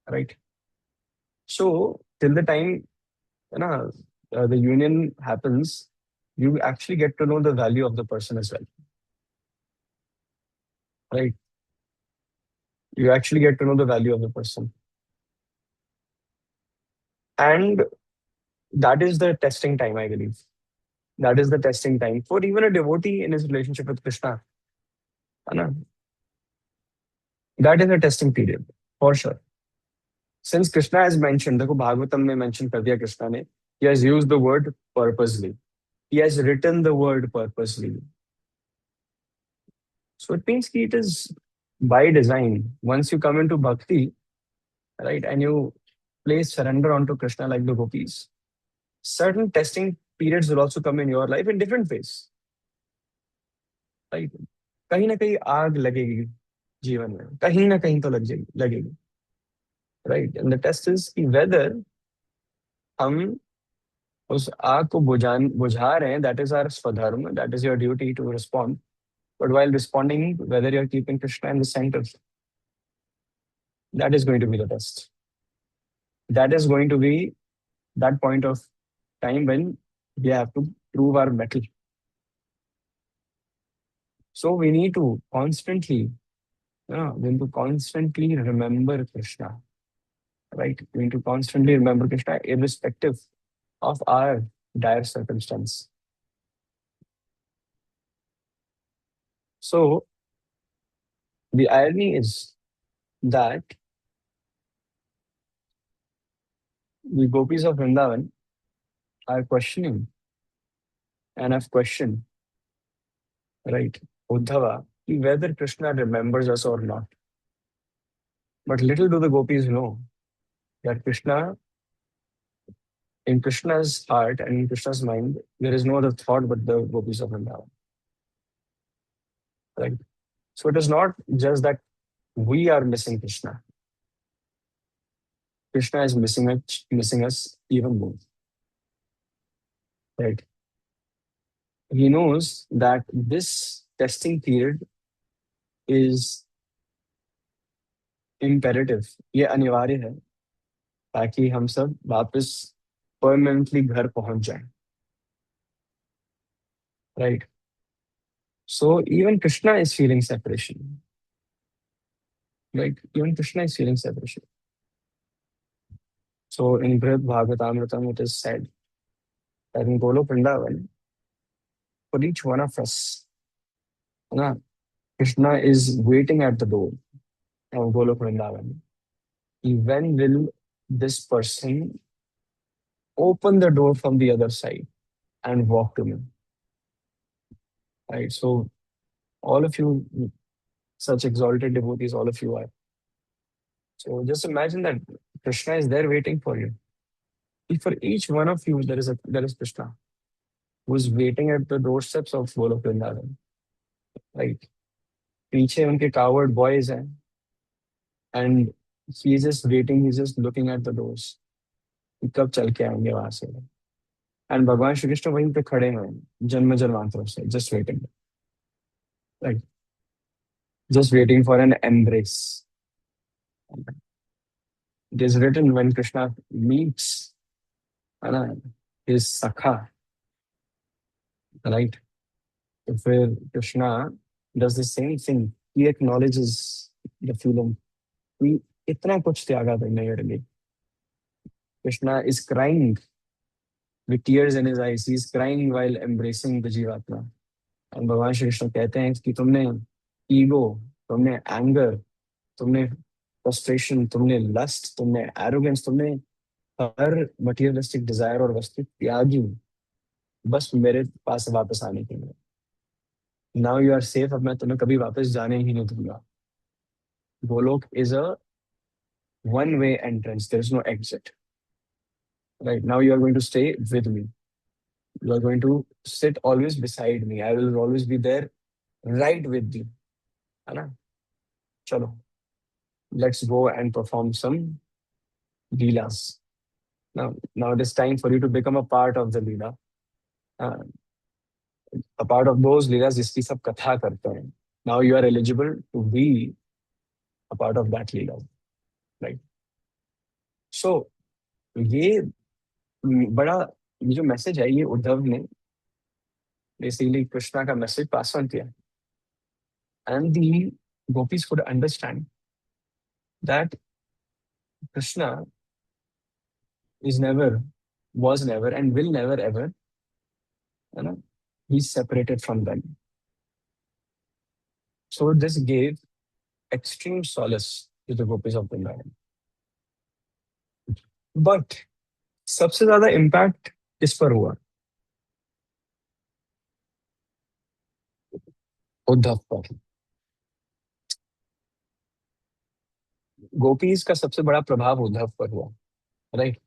A: right, so till the time, the union happens, you actually get to know the value of the person as well, right, you actually get to know the value of the person. And that is the testing time, I believe. That is the testing time for even a devotee in his relationship with Krishna, है ना? That is a testing period for sure. Since Krishna has mentioned, देखो भागवतम में mention कर दिया कृष्णा ने, he has used the word purposely. He has written the word purposely. So it means it is by design. Once you come into bhakti, right, and you place surrender onto Krishna like the gopis, certain testing periods will also come in your life in different ways, right? कहीं ना कहीं आग लगेगी जीवन में, कहीं ना कहीं तो लगेगी, right? And the test is कि whether हम उस आग को बुझा रहे हैं, that is our swadharma, that is your duty to respond. But while responding, whether you're keeping Krishna in the center, that is going to be the test. That is going to be that point of time when we have to prove our mettle. So we need to constantly, we need to constantly remember Krishna, right? We need to constantly remember Krishna irrespective of our dire circumstance. So the irony is that the gopis of Vrindavan are questioning and have questioned, right, Uddhava, whether Krishna remembers us or not. But little do the gopis know that Krishna, in Krishna's heart and in Krishna's mind, there is no other thought but the gopis of Vrindavan. Right? So it is not just that we are missing Krishna. Krishna is missing us even more. Right? He knows that this testing period is imperative. ये अनिवार्य है ताकि हम सब वापस परमानेंटली घर पहुंच जाएं. Right? So even Krishna is feeling separation. Right? Even Krishna is feeling separation. So in Brihad Bhagavatamritam, it is said that in Golok Vrindavan, for each one of us, na, Krishna is waiting at the door of Golok Vrindavan. When will this person open the door from the other side and walk to me? Right? So all of you, such exalted devotees, all of you are. So just imagine that Krishna is there waiting for you. For each one of you, there is Krishna who is waiting at the doorsteps of Golok Vrindavan. Right? पीछे उनके coward boys हैं, and he's just waiting, he's just looking at the doors. कि कब चल के आएंगे वहां से. And भगवान श्री कृष्ण वहीं पे खड़े हैं जन्म जन्मांतरों से, just waiting. Right? Just waiting for an embrace. It is written when Krishna meets, है ना, his sakha, right? If Krishna does the same thing, he acknowledges the feeling. कि इतना कुछ त्यागा तुमने मेरे लिए. Krishna is crying with tears in his eyes. He is crying while embracing the Jivatma. And भगवान श्री कृष्ण कहते हैं कि तुमने ईगो, तुमने एंगर, तुमने फ्रस्ट्रेशन, तुमने लस्ट, तुमने एरोगेंस, तुमने हर मटेरियलिस्टिक डिजायर और वस्तु त्यागी बस मेरे पास वापस आने के लिए। नाउ यू आर सेफ, अब मैं तुम्हें कभी वापस जाने ही नहीं दूंगा। Golok is a one way entrance, there is no exit. Right now you are going to stay with me, you are going to sit always beside me, I will always be there right with you, है ना। चलो, let's go and perform some leelas. Now it is time for you to become a part of the leela, a part of those leelas जिसकी सब कथा करते हैं। Now you are eligible to be a part of that Leela, right? So ये बड़ा, ये जो मैसेज है ये उद्धव ने बेसिकली कृष्णा का मैसेज पास ऑन किया, and the gopis could understand that Krishna is never, was never, and will never ever, you know, be separated from them. So this gave extreme solace to the gopis of Vrindavan. But सबसे ज्यादा इम्पैक्ट किस पर हुआ? उद्धव पर। गोपीज का सबसे बड़ा प्रभाव उद्धव पर हुआ, right.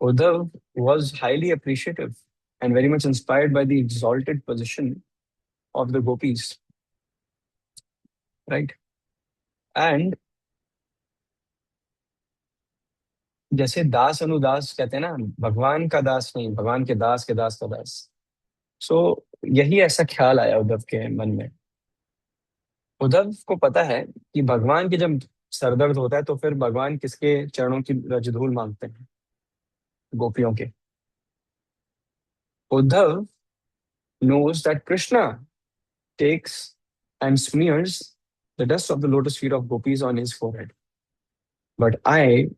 A: Uddhav was highly appreciative and very much inspired by the exalted position of the gopis, right? And जैसे दास अनुदास कहते हैं ना, भगवान का दास नहीं, भगवान के दास का दास। सो यही ऐसा ख्याल आया उद्धव के मन में। उद्धव को पता है कि भगवान के जब सरदर्द होता है तो फिर भगवान किसके चरणों की रजधूल मांगते हैं? गोपियों के। Uddhav knows that Krishna takes and smears the dust of the lotus feet of gopis on his forehead. But I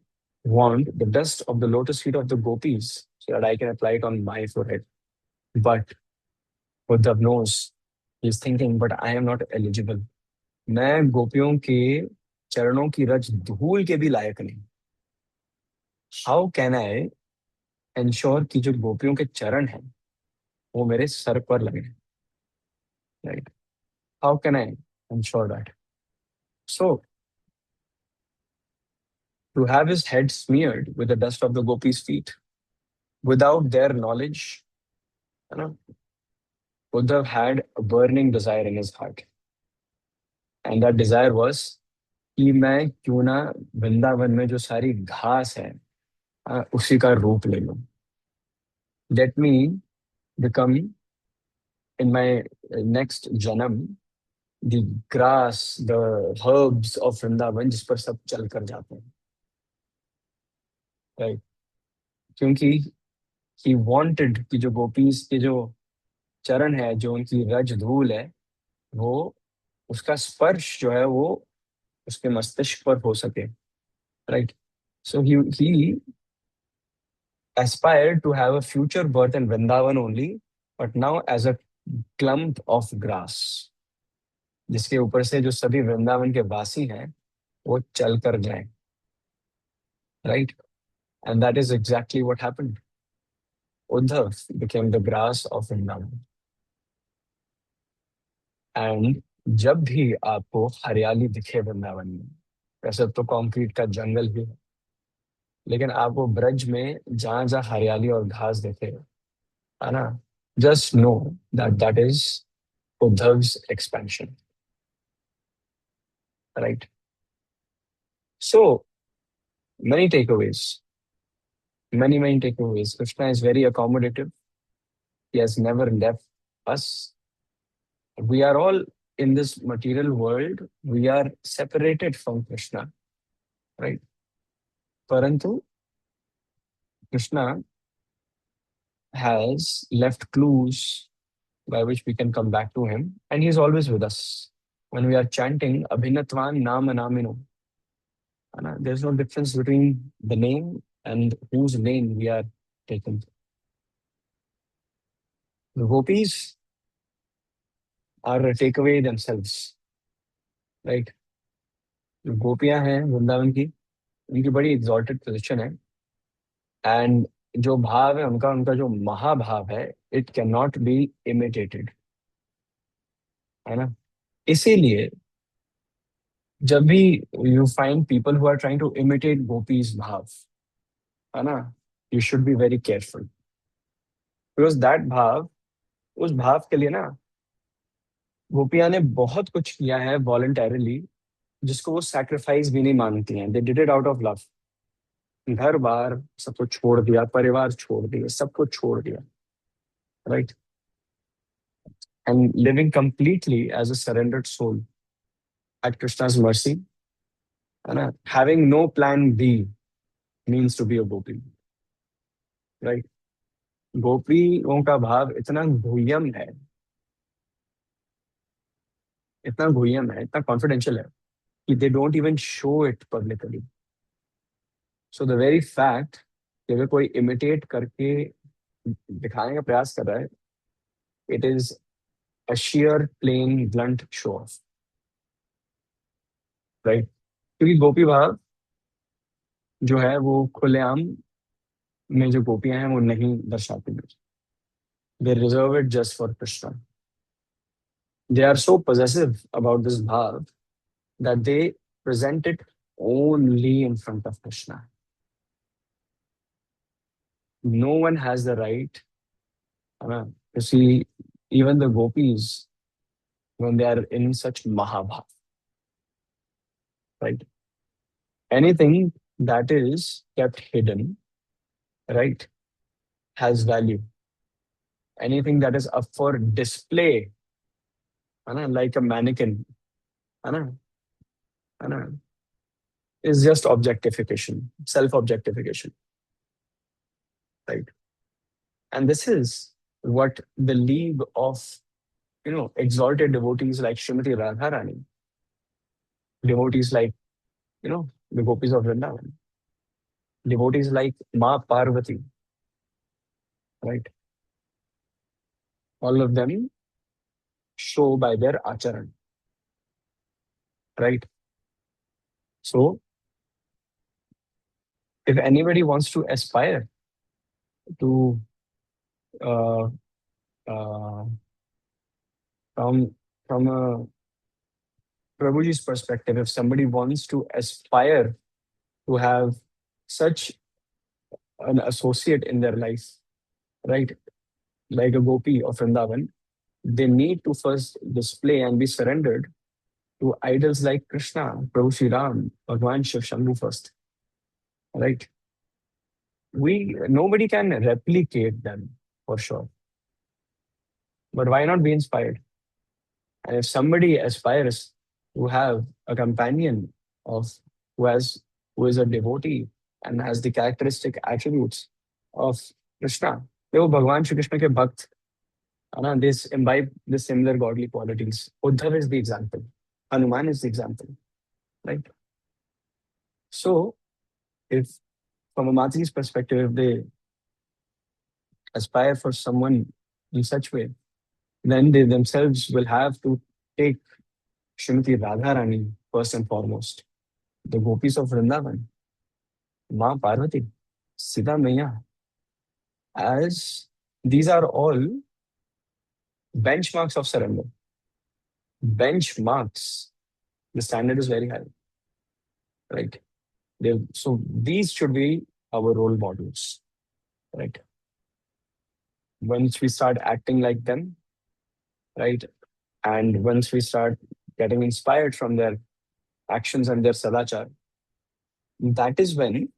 A: want the dust of the lotus feet of the gopis so that I can apply it on my forehead. But Uddhav knows, he's thinking, but I am not eligible. मैं गोपियों के चरणों की रज धूल के भी लायक नहीं। हाउ कैन आई एंश्योर कि जो गोपियों के चरण हैं वो मेरे सर पर लगे, right? How can I ensure that? So to have his head smeared with the dust of the gopis' feet without their knowledge, you know, Uddhav had a burning desire in his heart. And that desire was कि मैं क्यों ना वृंदावन में जो सारी घास है उसी का रूप ले लूं। Let me become in my next janam the grass, the herbs of Vrindavan जिस पर सब चल कर जाते हैं, right? क्योंकि he wanted कि जो गोपीज के जो चरण है, जो उनकी रज धूल है, वो उसका स्पर्श जो है वो उसके मस्तिष्क पर हो सके, right? So he aspired to have a future birth in Vrindavan only, but now as a clump of grass, जिसके ऊपर से जो सभी वृंदावन के वासी हैं वो चल कर जाएं, right? And that is exactly what happened. Uddhav became the grass of Vrindavan. And जब भी आपको हरियाली दिखे वृंदावन में, वैसे तो कंक्रीट का जंगल भी है, लेकिन आपको ब्रज में जहां जहां हरियाली और घास दिखे, है ना, just know that that is Uddhav's expansion, right? So many takeaways, many takeaways. Krishna is very accommodative. He has never left us. We are all in this material world, we are separated from Krishna, right? Parantu Krishna has left clues by which we can come back to him, and he's always with us. When we are chanting Abhinatvan Nama Namino, there's no difference between the name and whose name we are taking. The gopis are a takeaway themselves, right? जो गोपियां हैं वृंदावन की, उनकी बड़ी एग्जॉल्टेड पोजीशन है। एंड जो भाव है उनका उनका जो महाभाव है, it can not be imitated, है ना। इसीलिए जब भी you find people who are trying to imitate gopis bhav, है ना, you should be very careful, because that bhav, उस भाव के लिए ना गोपियां ने बहुत कुछ किया है वॉलंटरली, जिसको वो सैक्रिफाइस भी नहीं मानती हैं। They did it out of love. घर बार सब कुछ छोड़ दिया, परिवार छोड़ दिए, सब कुछ छोड़ दिया, right, and living completely as a surrendered soul at Krishna's mercy, है ना। Having no plan B means to be a gopi, right. गोपियों का भाव इतना गुह्यम है, इतना गुह्यम है, इतना कॉन्फिडेंशियल है कि they don't even show it publicly. So the very fact कि अगर कोई इमिटेट करके दिखाने का प्रयास कर रहा है, it is a sheer plain blunt show off, right. क्योंकि गोपी भाव जो है वो खुलेआम में जो गोपियां हैं वो नहीं दर्शाती हैं। They reserve it just for Krishna. They are so possessive about this bhav that they present it only in front of Krishna. No one has the right, to see even the gopis when they are in such mahabhav, right? Anything that is kept hidden, right, has value. Anything that is up for display, like a mannequin, है ना, है ना, is just objectification, self-objectification, right? And this is what the league of, exalted devotees like Srimati Radharani, devotees like, the gopis of Vrindavan, devotees like Ma Parvati, right? All of them show by their acharan, right? So if anybody wants to aspire to uh, uh, from from a Prabhuji's perspective, if somebody wants to aspire to have such an associate in their life, right, like a gopi of Vrindavan, they need to first display and be surrendered to idols like Krishna, Prabhu Sri Ram, Bhagwan Shiv Shambhu first, right? Nobody can replicate them for sure, but why not be inspired? And if somebody aspires to have a companion of who has who is a devotee and has the characteristic attributes of Krishna, they वो भगवान श्री कृष्ण के भक्त, है ना, this imbibe the similar godly qualities. Uddhav is the example. Hanuman is the example, right? So if from a Mataji's perspective, if they aspire for someone in such way, then they themselves will have to take Srimati Radharani first and foremost, the gopis of Vrindavan, Ma Parvati, Sita Maya, as these are all benchmarks of surrender. Benchmarks. The standard is very high, right? So these should be our role models, right? Once we start acting like them, right? And once we start getting inspired from their actions and their sadachar, that is when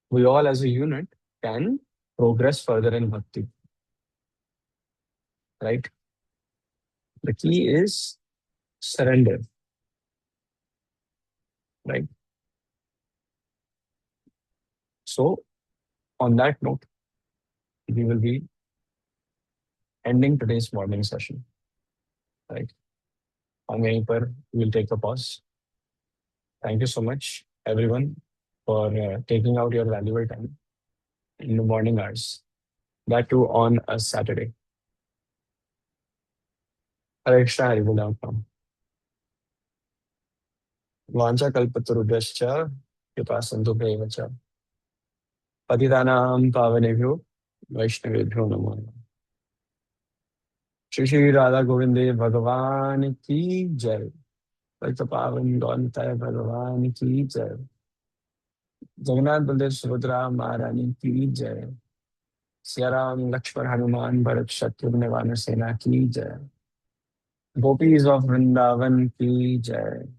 A: we all as a unit can progress further in bhakti, right? The key is surrender, right? So, on that note, we will be ending today's morning session, right? हम यहीं पर we'll take a pause. Thank you so much, everyone, for taking out your valuable time in the morning hours, that too on a Saturday. हरे कृष्णा हरि बोल आपका। वाञ्छा कल्पतरुभ्यश्च कृपा सिन्धुभ्यैव च पतितानां पावनेभ्यो वैष्णवेभ्यो नमो नमः। श्री श्री राधा गोविंदे भगवान की जय। पतित पावन गौनताय भगवान की जय। जगन्नाथ बलदेव सुभद्रा महारानी की जय। सिया राम लक्ष्मण हनुमान भरत शत्रुघ्न वानर सेना की जय। गोपीज ऑफ वृंदावन की जय।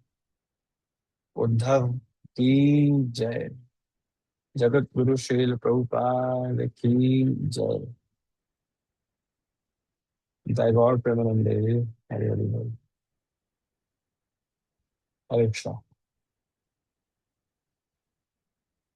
A: उद्धव की जय। जगत गुरु श्रील प्रभुपाद की जय। जय गौर प्रेमानंदे। हरे हरे बोल। हरे कृष्णा।